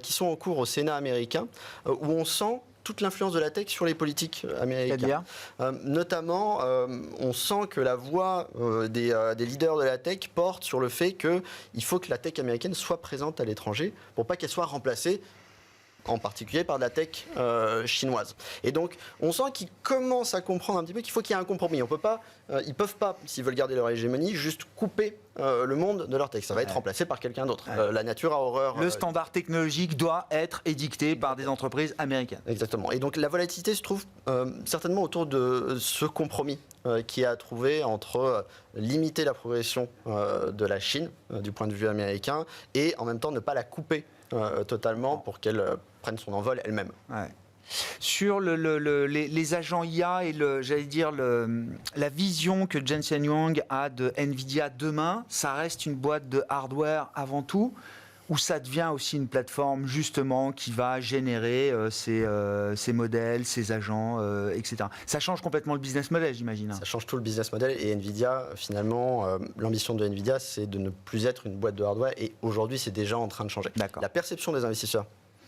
qui sont en cours au Sénat américain, où on sent toute l'influence de la tech sur les politiques américaines. Notamment, on sent que la voix des leaders de la tech porte sur le fait qu'il faut que la tech américaine soit présente à l'étranger pour pas qu'elle soit remplacée en particulier par de la tech chinoise. Et donc, on sent qu'ils commencent à comprendre un petit peu qu'il faut qu'il y ait un compromis. Ils ne peuvent pas, s'ils veulent garder leur hégémonie, juste couper le monde de leur tech. Ça va être remplacé par quelqu'un d'autre. La nature a horreur. Le standard technologique doit être édicté par des entreprises américaines. Exactement. Et donc, la volatilité se trouve certainement autour de ce compromis qui est à trouver entre limiter la progression de la Chine du point de vue américain et en même temps ne pas la couper totalement pour qu'elle prenne son envol elle-même. Sur les agents IA et la vision que Jensen Huang a de Nvidia demain, ça reste une boîte de hardware avant tout, ou ça devient aussi une plateforme justement qui va générer ces modèles, ces agents, etc. Ça change complètement le business model, j'imagine. Ça change tout le business model et Nvidia, finalement, l'ambition de Nvidia, c'est de ne plus être une boîte de hardware et aujourd'hui, c'est déjà en train de changer. La perception des investisseurs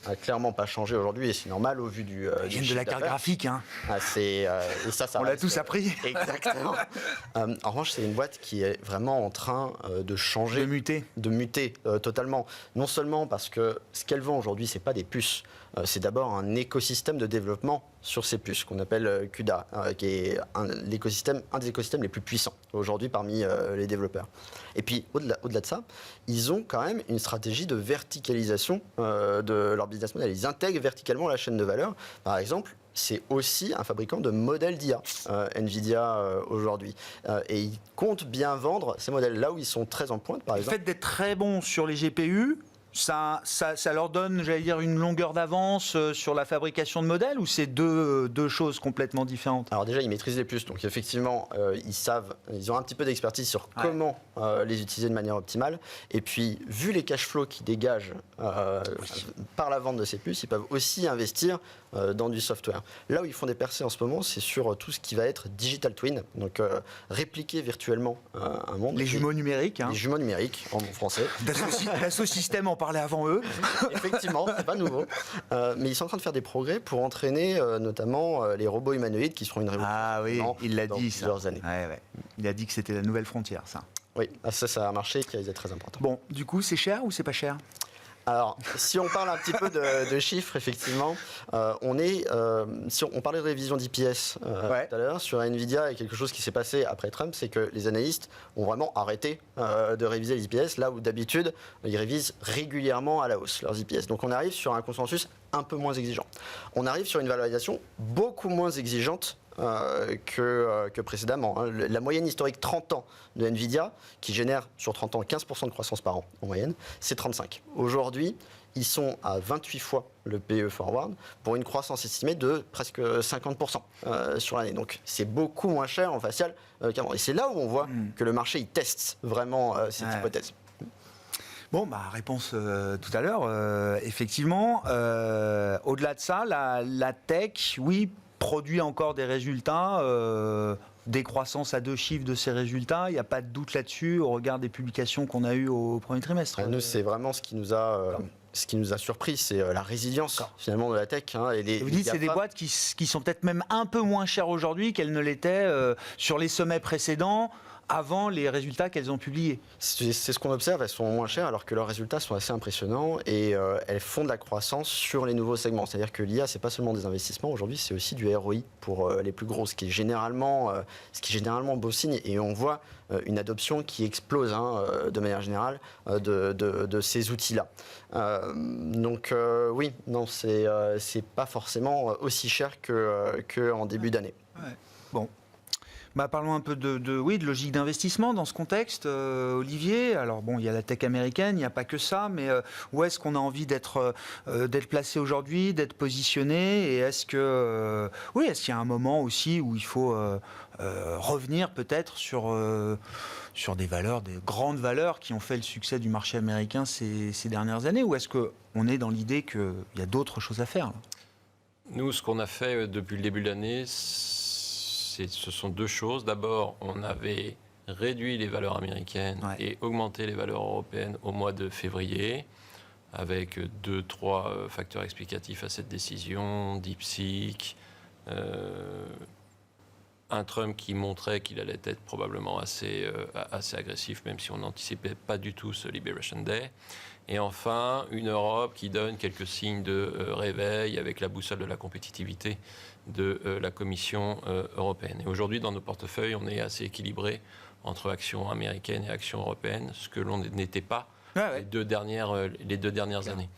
n'a clairement pas changé aujourd'hui et c'est normal au vu du de la carte graphique. Et ça on l'a tous appris. Exactement. En revanche, c'est une boîte qui est vraiment en train de changer. De muter totalement. Non seulement parce que ce qu'elle vend aujourd'hui, c'est pas des puces. C'est d'abord un écosystème de développement sur ces puces qu'on appelle CUDA, qui est un des écosystèmes les plus puissants aujourd'hui parmi les développeurs. Et puis au-delà de ça, ils ont quand même une stratégie de verticalisation de leur business model. Ils intègrent verticalement la chaîne de valeur. Par exemple, c'est aussi un fabricant de modèles d'IA, Nvidia aujourd'hui. Et ils comptent bien vendre ces modèles là où ils sont très en pointe, par exemple. Le fait d'être très bon sur les GPU, ça leur donne, j'allais dire, une longueur d'avance sur la fabrication de modèles, ou c'est deux choses complètement différentes? Alors déjà, ils maîtrisent les puces, donc effectivement, ils ont un petit peu d'expertise sur comment les utiliser de manière optimale. Et puis, vu les cash flows qu'ils dégagent par la vente de ces puces, ils peuvent aussi investir dans du software. Là où ils font des percées en ce moment, c'est sur tout ce qui va être digital twin, donc répliquer virtuellement un monde. Les jumeaux numériques. Les jumeaux numériques, en bon français. Dassault Systèmes en parlait avant eux. Effectivement, c'est pas nouveau. Mais ils sont en train de faire des progrès pour entraîner notamment les robots humanoïdes qui seront une révolution. Ah oui, il l'a dit, ça. Plusieurs années. Il a dit que c'était la nouvelle frontière, ça. Oui, ça a un marché qui est très important. Bon, du coup, c'est cher ou c'est pas cher? Alors, si on parle un petit peu de chiffres, effectivement, si on parlait de révision d'IPS tout à l'heure, sur Nvidia, il y a quelque chose qui s'est passé après Trump, c'est que les analystes ont vraiment arrêté de réviser les IPS, là où d'habitude, ils révisent régulièrement à la hausse leurs IPS. Donc on arrive sur un consensus un peu moins exigeant. On arrive sur une valorisation beaucoup moins exigeante que précédemment. La moyenne historique 30 ans de Nvidia, qui génère sur 30 ans 15% de croissance par an en moyenne, c'est 35. Aujourd'hui, ils sont à 28 fois le PE forward pour une croissance estimée de presque 50% sur l'année. Donc c'est beaucoup moins cher en facial qu'avant. Et c'est là où on voit que le marché il teste vraiment cette hypothèse. Bon, réponse tout à l'heure. Effectivement, au-delà de ça, la tech, oui, produit encore des résultats, des croissances à 2 chiffres de ces résultats. Il n'y a pas de doute là-dessus au regard des publications qu'on a eues au premier trimestre. Nous, c'est vraiment ce qui nous a surpris, c'est la résilience finalement de la tech. Et vous dites que c'est des boîtes qui sont peut-être même un peu moins chères aujourd'hui qu'elles ne l'étaient sur les sommets précédents, avant les résultats qu'elles ont publiés. C'est ce qu'on observe, elles sont moins chères alors que leurs résultats sont assez impressionnants et elles font de la croissance sur les nouveaux segments. C'est-à-dire que l'IA, c'est pas seulement des investissements, aujourd'hui c'est aussi du ROI pour les plus gros, ce qui est généralement beau signe. Et on voit une adoption qui explose de manière générale de ces outils-là. Donc oui, non, c'est pas forcément aussi cher qu'en début d'année. Ouais. Bon. Parlons un peu de logique d'investissement dans ce contexte, Olivier. Alors bon, il y a la tech américaine, il n'y a pas que ça, mais où est-ce qu'on a envie d'être placé aujourd'hui, d'être positionné, et est-ce qu'il y a un moment aussi où il faut revenir peut-être sur des valeurs, des grandes valeurs qui ont fait le succès du marché américain ces dernières années, ou est-ce qu'on est dans l'idée qu'il y a d'autres choses à faire là ? Nous, ce qu'on a fait depuis le début de l'année, ce sont 2 choses. D'abord, on avait réduit les valeurs américaines et augmenté les valeurs européennes au mois de février, avec 2-3 facteurs explicatifs à cette décision. DeepSeek, un Trump qui montrait qu'il allait être probablement assez agressif, même si on n'anticipait pas du tout ce Liberation Day. Et enfin, une Europe qui donne quelques signes de réveil avec la boussole de la compétitivité de la Commission européenne. Et aujourd'hui, dans nos portefeuilles, on est assez équilibré entre actions américaines et actions européennes, ce que l'on n'était pas les deux dernières années.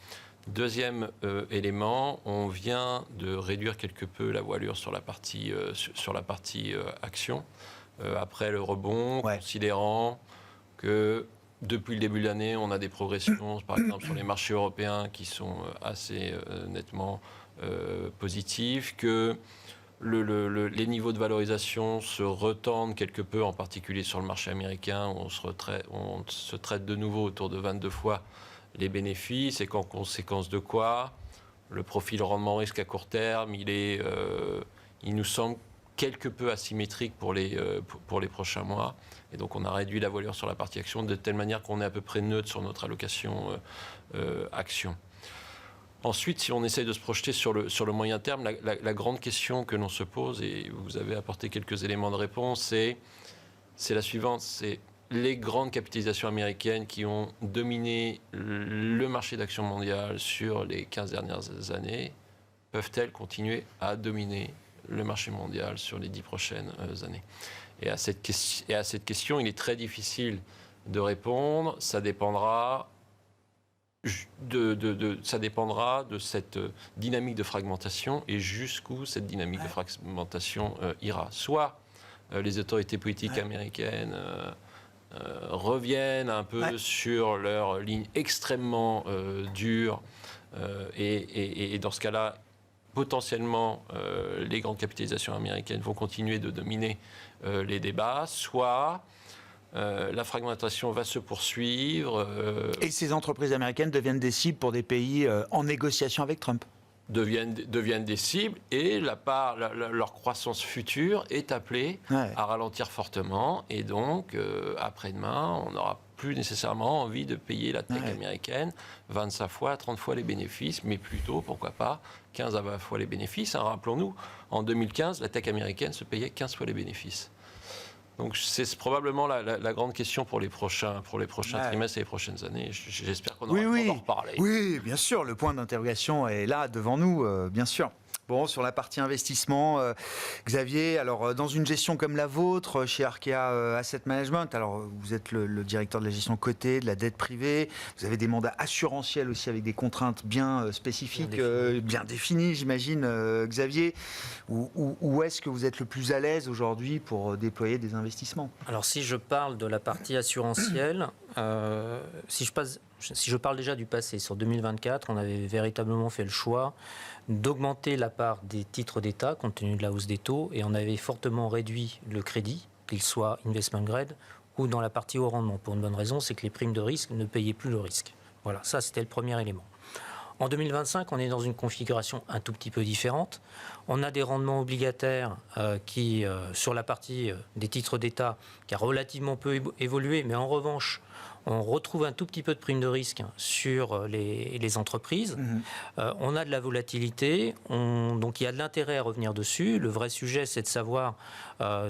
Deuxième élément, on vient de réduire quelque peu la voilure sur la partie action, après le rebond, considérant que depuis le début de l'année, on a des progressions, par exemple sur les marchés européens, qui sont assez nettement positifs, que les niveaux de valorisation se retendent quelque peu, en particulier sur le marché américain, où on se traite de nouveau autour de 22 fois les bénéfices, et qu'en conséquence de quoi, le profil rendement-risque à court terme, il nous semble quelque peu asymétrique pour les prochains mois. Et donc on a réduit la voilure sur la partie action de telle manière qu'on est à peu près neutre sur notre allocation action. Ensuite, si on essaye de se projeter sur le moyen terme, la grande question que l'on se pose, et vous avez apporté quelques éléments de réponse, c'est la suivante, c'est les grandes capitalisations américaines qui ont dominé le marché d'action mondial sur les 15 dernières années, peuvent-elles continuer à dominer le marché mondial sur les 10 prochaines années ? Et à cette question, il est très difficile de répondre. Ça dépendra de cette dynamique de fragmentation et jusqu'où cette dynamique de fragmentation ira. Soit les autorités politiques américaines reviennent un peu sur leur ligne extrêmement dure et dans ce cas-là, potentiellement, les grandes capitalisations américaines vont continuer de dominer les débats, soit la fragmentation va se poursuivre. Et ces entreprises américaines deviennent des cibles pour des pays en négociation avec Trump. Deviennent des cibles et leur croissance future est appelée à ralentir fortement. Et donc, après-demain, on n'aura plus nécessairement envie de payer la tech américaine 25 fois, 30 fois les bénéfices, mais plutôt, pourquoi pas, 15 à 20 fois les bénéfices. Rappelons-nous, en 2015, la tech américaine se payait 15 fois les bénéfices. Donc c'est probablement la grande question pour les prochains trimestres et les prochaines années. J'espère qu'on aura le temps d'en reparler. Oui, bien sûr, le point d'interrogation est là devant nous, bien sûr. Bon, sur la partie investissement, Xavier, alors dans une gestion comme la vôtre, chez Arkea Asset Management, alors vous êtes le directeur de la gestion cotée, de la dette privée, vous avez des mandats assurantiels aussi avec des contraintes bien spécifiques, bien définies, j'imagine, Xavier. Où est-ce que vous êtes le plus à l'aise aujourd'hui pour déployer des investissements? Alors si je parle de la partie assurantielle, si je parle déjà du passé, sur 2024, on avait véritablement fait le choix d'augmenter la part des titres d'État compte tenu de la hausse des taux et on avait fortement réduit le crédit, qu'il soit investment grade ou dans la partie haut rendement. Pour une bonne raison, c'est que les primes de risque ne payaient plus le risque. Voilà, ça c'était le premier élément. En 2025, on est dans une configuration un tout petit peu différente. On a des rendements obligataires qui, sur la partie des titres d'État, qui a relativement peu évolué, mais en revanche, on retrouve un tout petit peu de prime de risque sur les entreprises. On a de la volatilité, donc il y a de l'intérêt à revenir dessus. Le vrai sujet, c'est de savoir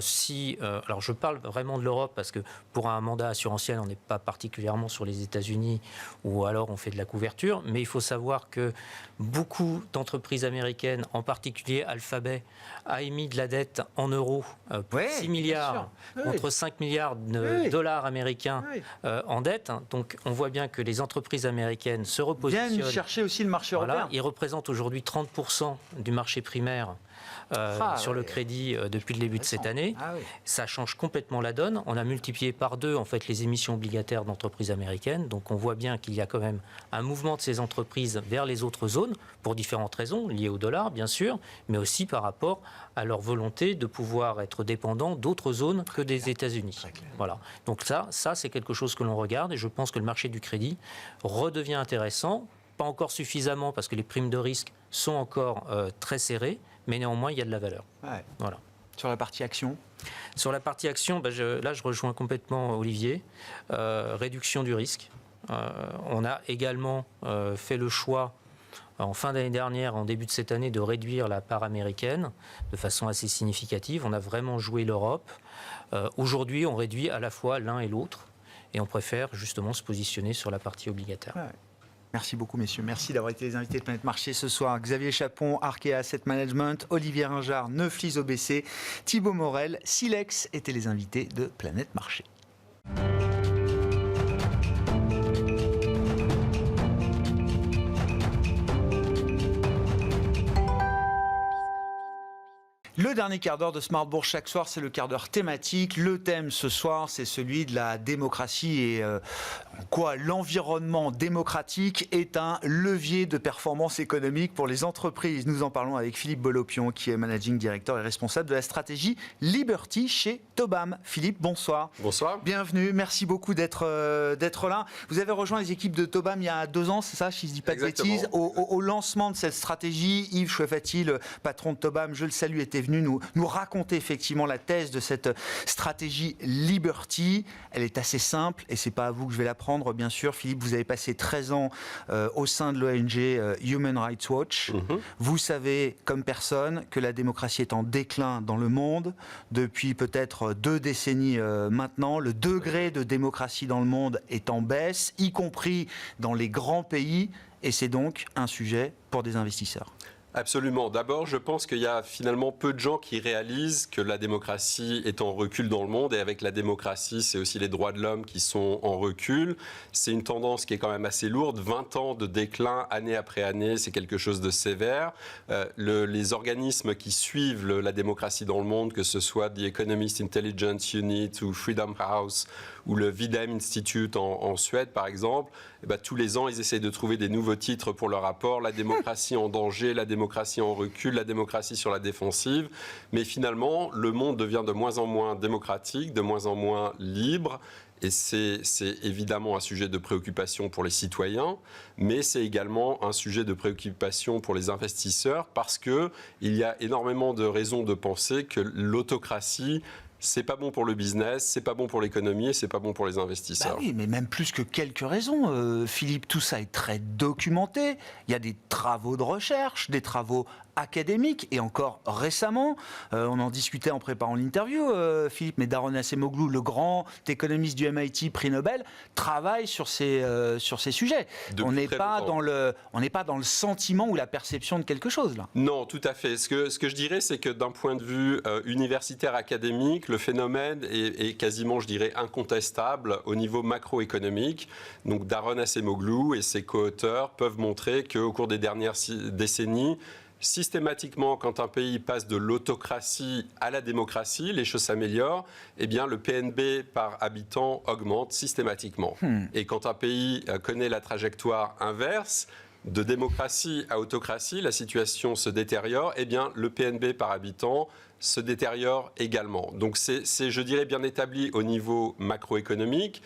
si... alors je parle vraiment de l'Europe parce que pour un mandat assurantiel, on n'est pas particulièrement sur les États-Unis ou alors on fait de la couverture. Mais il faut savoir que beaucoup d'entreprises américaines, en particulier Alphabet, a émis de la dette en euros pour 6 milliards contre 5 milliards de dollars américains en dette. Donc on voit bien que les entreprises américaines se repositionnent. Viennent chercher aussi le marché européen. Ils représentent aujourd'hui 30% du marché primaire sur le crédit depuis le début de cette année. Ça change complètement la donne. On a multiplié par 2 en fait les émissions obligataires d'entreprises américaines. Donc on voit bien qu'il y a quand même un mouvement de ces entreprises vers les autres zones pour différentes raisons, liées au dollar bien sûr, mais aussi par rapport à leur volonté de pouvoir être dépendants d'autres zones que des États-Unis. Voilà. Donc ça c'est quelque chose que l'on regarde et je pense que le marché du crédit redevient intéressant. Pas encore suffisamment parce que les primes de risque sont encore très serrées, mais néanmoins il y a de la valeur. Voilà. Sur la partie action? Sur la partie action, je rejoins complètement Olivier. Réduction du risque. On a également fait le choix en fin d'année dernière, en début de cette année, de réduire la part américaine de façon assez significative. On a vraiment joué l'Europe. Aujourd'hui, on réduit à la fois l'un et l'autre et on préfère justement se positionner sur la partie obligataire. Merci beaucoup, messieurs. Merci d'avoir été les invités de Planète Marché ce soir. Xavier Chapon, Arkea Asset Management, Olivier Ringard, Neuflis OBC, Thibaut Morel, Silex étaient les invités de Planète Marché. Le dernier quart d'heure de Smart Bourse chaque soir, c'est le quart d'heure thématique. Le thème ce soir, c'est celui de la démocratie et en quoi l'environnement démocratique est un levier de performance économique pour les entreprises. Nous en parlons avec Philippe Bolopion, qui est Managing Director et responsable de la stratégie Liberty chez Tobam. Philippe, bonsoir. Bonsoir. Bienvenue, merci beaucoup d'être là. Vous avez rejoint les équipes de Tobam il y a 2 ans, c'est ça, si je ne dis pas de bêtises, au lancement de cette stratégie. Yves Chouefati, le patron de Tobam, je le salue, était venu nous raconter effectivement la thèse de cette stratégie Liberty. Elle est assez simple et c'est pas à vous que je vais l'apprendre, bien sûr. Philippe, vous avez passé 13 ans au sein de l'ONG Human Rights Watch. Vous savez comme personne que la démocratie est en déclin dans le monde depuis peut-être 2 décennies maintenant. Le degré de démocratie dans le monde est en baisse, y compris dans les grands pays, et c'est donc un sujet pour des investisseurs. Absolument. D'abord, je pense qu'il y a finalement peu de gens qui réalisent que la démocratie est en recul dans le monde. Et avec la démocratie, c'est aussi les droits de l'homme qui sont en recul. C'est une tendance qui est quand même assez lourde. 20 ans de déclin, année après année, c'est quelque chose de sévère. Les organismes qui suivent la démocratie dans le monde, que ce soit The Economist Intelligence Unit ou Freedom House ou le Videm Institute en Suède, par exemple, tous les ans, ils essayent de trouver des nouveaux titres pour leur rapport. La démocratie en danger, la démocratie en recul, la démocratie sur la défensive. Mais finalement, le monde devient de moins en moins démocratique, de moins en moins libre. Et c'est évidemment un sujet de préoccupation pour les citoyens, mais c'est également un sujet de préoccupation pour les investisseurs parce qu'il y a énormément de raisons de penser que l'autocratie, c'est pas bon pour le business, c'est pas bon pour l'économie et c'est pas bon pour les investisseurs. Oui, mais même plus que quelques raisons, Philippe, tout ça est très documenté. Il y a des travaux de recherche, des travaux académique, et encore récemment, on en discutait en préparant l'interview, Philippe, mais Daron Acemoglu, le grand économiste du MIT, prix Nobel, travaille sur ces sujets. On n'est pas dans le sentiment ou la perception de quelque chose, là. Non, tout à fait. Ce que je dirais, c'est que d'un point de vue universitaire académique, le phénomène est quasiment, je dirais, incontestable au niveau macroéconomique. Donc Daron Acemoglu et ses co-auteurs peuvent montrer qu'au cours des dernières décennies, systématiquement, quand un pays passe de l'autocratie à la démocratie, les choses s'améliorent, eh bien, le PNB par habitant augmente systématiquement. Et quand un pays connaît la trajectoire inverse, de démocratie à autocratie, la situation se détériore, eh bien, le PNB par habitant se détériore également. Donc, c'est, je dirais, bien établi au niveau macroéconomique.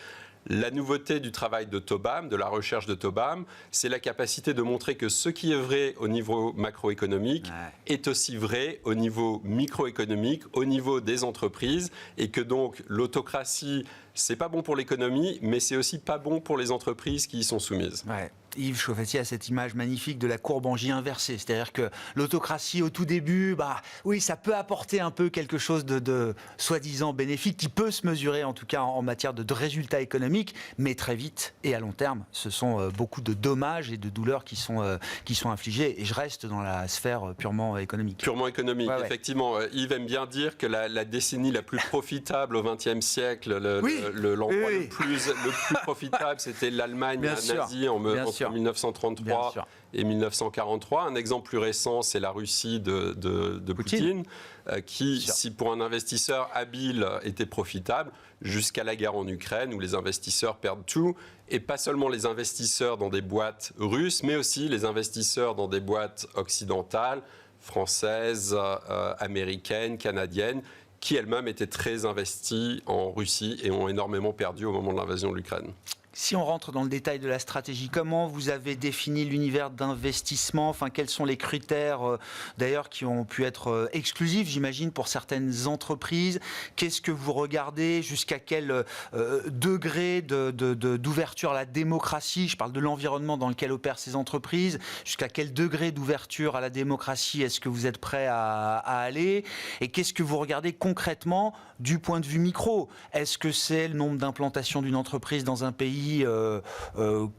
La nouveauté du travail de Tobam, de la recherche de Tobam, c'est la capacité de montrer que ce qui est vrai au niveau macroéconomique est aussi vrai au niveau microéconomique, au niveau des entreprises, et que donc l'autocratie, c'est pas bon pour l'économie, mais c'est aussi pas bon pour les entreprises qui y sont soumises. Ouais. Yves Chauffetier a cette image magnifique de la courbe en J inversée. C'est-à-dire que l'autocratie, au tout début, oui, ça peut apporter un peu quelque chose de soi-disant bénéfique, qui peut se mesurer, en tout cas, en matière de résultats économiques, mais très vite et à long terme, ce sont beaucoup de dommages et de douleurs qui sont infligés. Et je reste dans la sphère purement économique. Purement économique, effectivement. Yves aime bien dire que la décennie la plus profitable au XXe siècle, l'endroit le plus profitable, c'était l'Allemagne nazie entre 1933 et 1943. Un exemple plus récent, c'est la Russie de Poutine, qui, si pour un investisseur habile, était profitable, jusqu'à la guerre en Ukraine, où les investisseurs perdent tout, et pas seulement les investisseurs dans des boîtes russes, mais aussi les investisseurs dans des boîtes occidentales, françaises, américaines, canadiennes, qui elles-mêmes étaient très investies en Russie et ont énormément perdu au moment de l'invasion de l'Ukraine. Si on rentre dans le détail de la stratégie, comment vous avez défini l'univers d'investissement ? Enfin, quels sont les critères, d'ailleurs, qui ont pu être exclusifs, j'imagine, pour certaines entreprises ? Qu'est-ce que vous regardez ? Jusqu'à quel degré d'ouverture à la démocratie ? Je parle de l'environnement dans lequel opèrent ces entreprises. Jusqu'à quel degré d'ouverture à la démocratie est-ce que vous êtes prêt à aller ? Et qu'est-ce que vous regardez concrètement du point de vue micro ? Est-ce que c'est le nombre d'implantations d'une entreprise dans un pays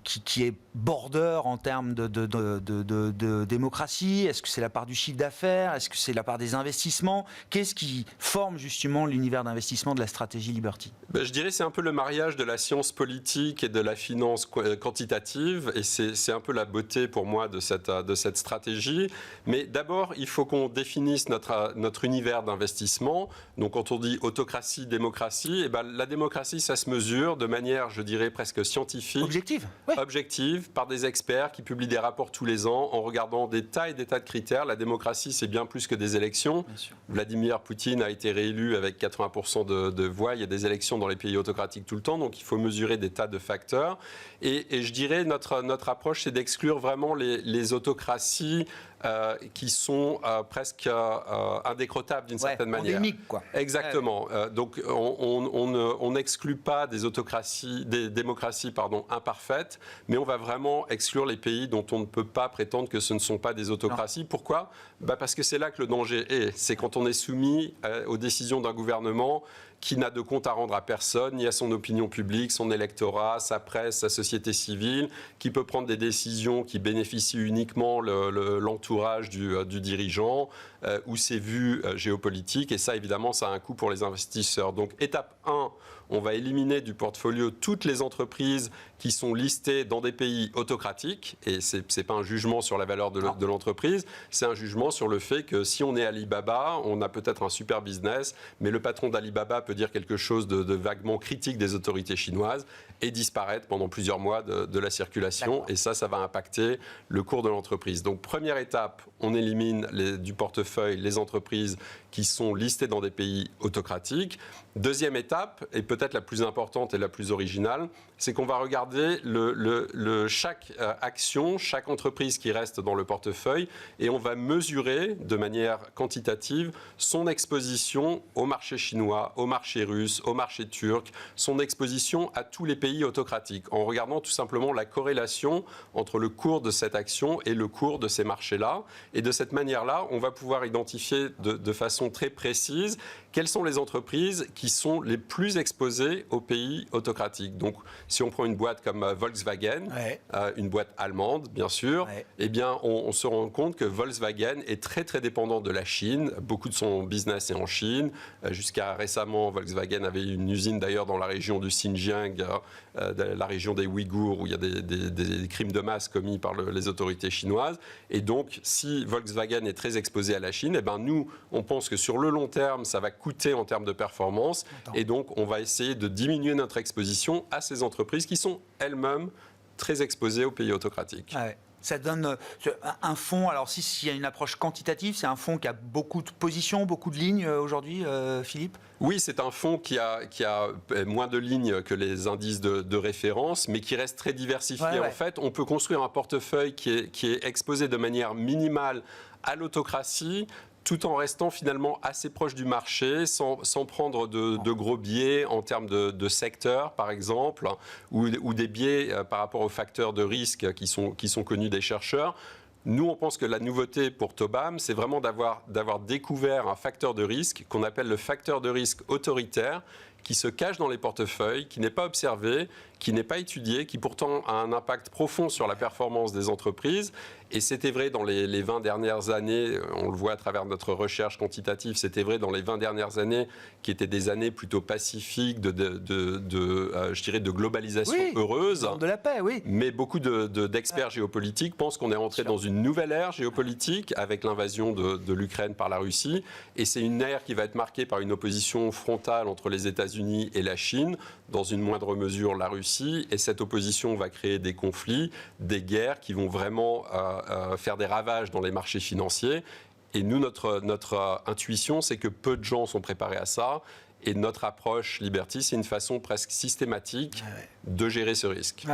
qui est border en termes de démocratie? Est-ce que c'est la part du chiffre d'affaires? Est-ce que c'est la part des investissements? Qu'est-ce qui forme justement l'univers d'investissement de la stratégie Liberty? Je dirais que c'est un peu le mariage de la science politique et de la finance quantitative, et c'est un peu la beauté pour moi de cette stratégie. Mais d'abord, il faut qu'on définisse notre univers d'investissement. Donc quand on dit autocratie, démocratie, la démocratie, ça se mesure de manière, je dirais, presque scientifique. Objective. Objective, par des experts qui publient des rapports tous les ans en regardant des tas et des tas de critères. La démocratie, c'est bien plus que des élections. Vladimir Poutine a été réélu avec 80% de voix. Il y a des élections dans les pays autocratiques tout le temps, donc il faut mesurer des tas de facteurs. Et je dirais, notre approche, c'est d'exclure vraiment les autocraties qui sont presque indécrottables d'une certaine manière. Endémiques, quoi. Exactement. Donc on n'exclut pas des autocraties, des démocraties imparfaites, mais on va vraiment exclure les pays dont on ne peut pas prétendre que ce ne sont pas des autocraties. Non. Pourquoi ? Parce que c'est là que le danger est. C'est quand on est soumis aux décisions d'un gouvernement qui n'a de compte à rendre à personne, ni à son opinion publique, son électorat, sa presse, sa société civile, qui peut prendre des décisions qui bénéficient uniquement l'entourage du dirigeant ou ses vues géopolitiques. Et ça, évidemment, ça a un coût pour les investisseurs. Donc, étape 1, on va éliminer du portfolio toutes les entreprises qui sont listées dans des pays autocratiques. Et ce n'est pas un jugement sur la valeur de l'entreprise, c'est un jugement sur le fait que si on est Alibaba, on a peut-être un super business, mais le patron d'Alibaba peut dire quelque chose de vaguement critique des autorités chinoises et disparaître pendant plusieurs mois de la circulation. Et ça va impacter le cours de l'entreprise. Donc, première étape, on élimine du portefeuille les entreprises qui sont listées dans des pays autocratiques. Deuxième étape, et peut-être la plus importante et la plus originale, c'est qu'on va regarder chaque action, chaque entreprise qui reste dans le portefeuille, et on va mesurer de manière quantitative son exposition au marché chinois, au marché russe, au marché turc, son exposition à tous les pays autocratiques, en regardant tout simplement la corrélation entre le cours de cette action et le cours de ces marchés-là. Et de cette manière-là, on va pouvoir identifier de façon très précise quelles sont les entreprises qui sont les plus exposées aux pays autocratiques. Donc, si on prend une boîte comme Volkswagen, une boîte allemande, bien sûr, eh bien, on se rend compte que Volkswagen est très, très dépendant de la Chine. Beaucoup de son business est en Chine. Jusqu'à récemment, Volkswagen avait une usine d'ailleurs dans la région du Xinjiang, la région des Ouïghours, où il y a des crimes de masse commis par les autorités chinoises. Et donc, si Volkswagen est très exposé à la Chine, eh ben, nous, on pense que sur le long terme, ça va coûter en termes de performance. Et donc, on va essayer de diminuer notre exposition à ces entreprises qui sont elles-mêmes très exposées aux pays autocratiques. Ça donne un fonds, alors s'il y a une approche quantitative, c'est un fonds qui a beaucoup de positions, beaucoup de lignes aujourd'hui, Philippe ? Oui, c'est un fonds qui a moins de lignes que les indices de référence, mais qui reste très diversifié. En fait, on peut construire un portefeuille qui est exposé de manière minimale à l'autocratie, tout en restant finalement assez proche du marché, sans prendre de gros biais en termes de secteur, par exemple, ou des biais par rapport aux facteurs de risque qui sont connus des chercheurs. Nous, on pense que la nouveauté pour Tobam, c'est vraiment d'avoir découvert un facteur de risque qu'on appelle le facteur de risque autoritaire, qui se cache dans les portefeuilles, qui n'est pas observé, qui n'est pas étudié, qui pourtant a un impact profond sur la performance des entreprises. Et c'était vrai dans les 20 dernières années, on le voit à travers notre recherche quantitative, c'était vrai dans les 20 dernières années, qui étaient des années plutôt pacifiques, je dirais de globalisation heureuse. De la paix, oui. Mais beaucoup d'experts géopolitiques pensent qu'on est rentré dans une nouvelle ère géopolitique avec l'invasion de l'Ukraine par la Russie. Et c'est une ère qui va être marquée par une opposition frontale entre les États-Unis et la Chine, dans une moindre mesure la Russie. Et cette opposition va créer des conflits, des guerres qui vont vraiment faire des ravages dans les marchés financiers. Et nous, notre intuition, c'est que peu de gens sont préparés à ça. Et notre approche Liberty, c'est une façon presque systématique de gérer ce risque.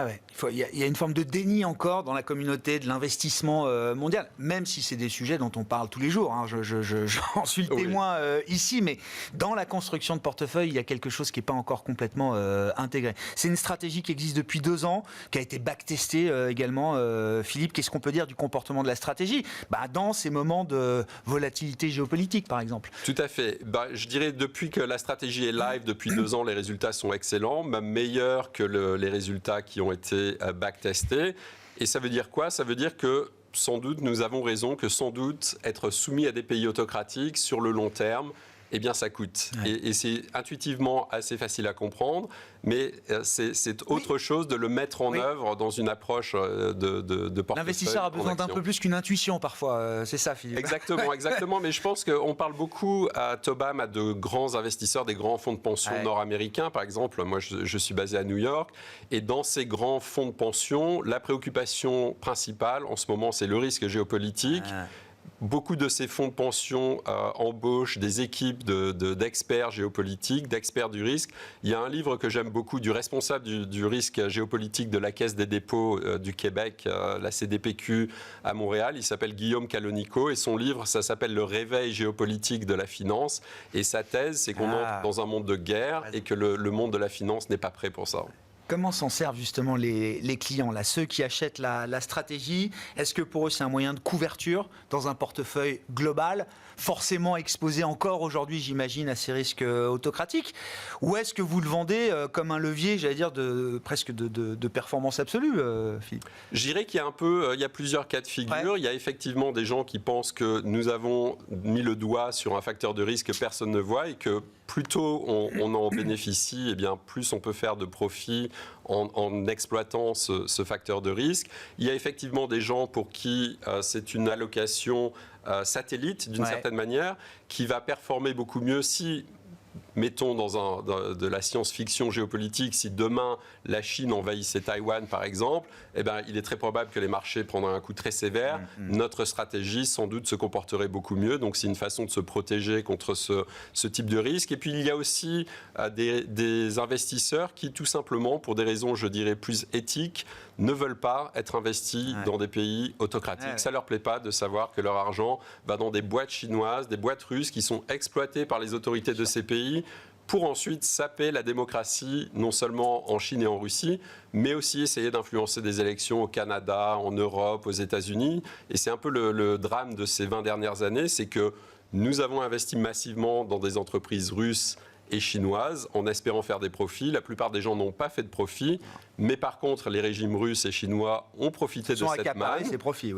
Il y a une forme de déni encore dans la communauté de l'investissement mondial, même si c'est des sujets dont on parle tous les jours. J'en suis le témoin ici, mais dans la construction de portefeuille, il y a quelque chose qui n'est pas encore complètement intégré. C'est une stratégie qui existe depuis 2 ans, qui a été backtestée également. Philippe, qu'est-ce qu'on peut dire du comportement de la stratégie dans ces moments de volatilité géopolitique, par exemple? Tout à fait. Je dirais depuis que la stratégie est live depuis 2 ans, les résultats sont excellents, même meilleurs que les résultats qui ont été backtestés. Et ça veut dire quoi? Ça veut dire que sans doute nous avons raison, que sans doute être soumis à des pays autocratiques sur le long terme, eh bien ça coûte. Et c'est intuitivement assez facile à comprendre, mais c'est autre chose de le mettre en œuvre dans une approche de portefeuille. L'investisseur a besoin d'un peu plus qu'une intuition parfois, c'est ça, Philippe? Exactement, mais je pense qu'on parle beaucoup à Tobam, à de grands investisseurs, des grands fonds de pension nord-américains, par exemple. Moi, je suis basé à New York, et dans ces grands fonds de pension, la préoccupation principale en ce moment, c'est le risque géopolitique. Beaucoup de ces fonds de pension embauchent des équipes d'experts géopolitiques, d'experts du risque. Il y a un livre que j'aime beaucoup du responsable du risque géopolitique de la Caisse des dépôts du Québec, la CDPQ à Montréal. Il s'appelle Guillaume Calonico et son livre, ça s'appelle « Le réveil géopolitique de la finance ». Et sa thèse, c'est qu'on entre dans un monde de guerre et que le monde de la finance n'est pas prêt pour ça. Comment s'en servent justement les clients, là, ceux qui achètent la stratégie? Est-ce que pour eux c'est un moyen de couverture dans un portefeuille global, forcément exposé encore aujourd'hui, j'imagine, à ces risques autocratiques? Ou est-ce que vous le vendez comme un levier, j'allais dire, presque de performance absolue, Philippe? Je dirais qu'il y a il y a plusieurs cas de figure. Il y a effectivement des gens qui pensent que nous avons mis le doigt sur un facteur de risque que personne ne voit et que plus tôt on en bénéficie, eh bien plus on peut faire de profit en exploitant ce facteur de risque. Il y a effectivement des gens pour qui c'est une allocation satellite, d'une certaine manière, qui va performer beaucoup mieux si, mettons de la science-fiction géopolitique, si demain la Chine envahissait Taïwan par exemple, eh ben, il est très probable que les marchés prendraient un coup très sévère. Notre stratégie sans doute se comporterait beaucoup mieux, donc c'est une façon de se protéger contre ce type de risque. Et puis il y a aussi des investisseurs qui tout simplement, pour des raisons je dirais plus éthiques, ne veulent pas être investis dans des pays autocratiques. Ça ne leur plaît pas de savoir que leur argent va dans des boîtes chinoises, des boîtes russes qui sont exploitées par les autorités de ces pays pour ensuite saper la démocratie, non seulement en Chine et en Russie, mais aussi essayer d'influencer des élections au Canada, en Europe, aux États-Unis. Et c'est un peu le drame de ces 20 dernières années, c'est que nous avons investi massivement dans des entreprises russes et chinoises en espérant faire des profits. La plupart des gens n'ont pas fait de profit, mais par contre, les régimes russes et chinois ont profité de cette manne.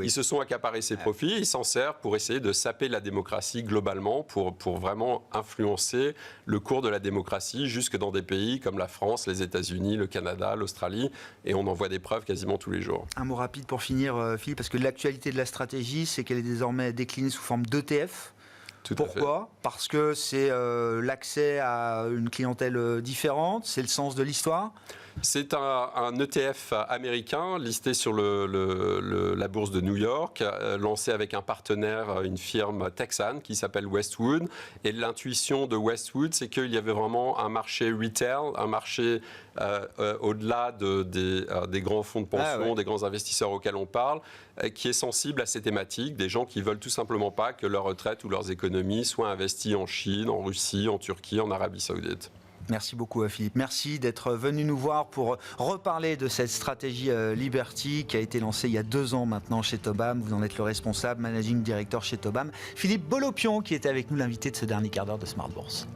Ils se sont accaparés ces profits, ils s'en servent pour essayer de saper la démocratie globalement, pour vraiment influencer le cours de la démocratie jusque dans des pays comme la France, les États-Unis, le Canada, l'Australie, et on en voit des preuves quasiment tous les jours. Un mot rapide pour finir, Philippe, parce que l'actualité de la stratégie, c'est qu'elle est désormais déclinée sous forme d'ETF. Pourquoi ? Parce que c'est l'accès à une clientèle différente, c'est le sens de l'histoire ? C'est un ETF américain listé sur la bourse de New York, lancé avec un partenaire, une firme texane qui s'appelle Westwood. Et l'intuition de Westwood, c'est qu'il y avait vraiment un marché retail, un marché au-delà des grands fonds de pension, des grands investisseurs auxquels on parle, qui est sensible à ces thématiques, des gens qui veulent tout simplement pas que leur retraite ou leurs économies soient investies en Chine, en Russie, en Turquie, en Arabie Saoudite. Merci beaucoup Philippe. Merci d'être venu nous voir pour reparler de cette stratégie Liberty qui a été lancée il y a 2 ans maintenant chez Tobam. Vous en êtes le responsable, managing director chez Tobam. Philippe Bolopion qui était avec nous, l'invité de ce dernier quart d'heure de Smart Bourse.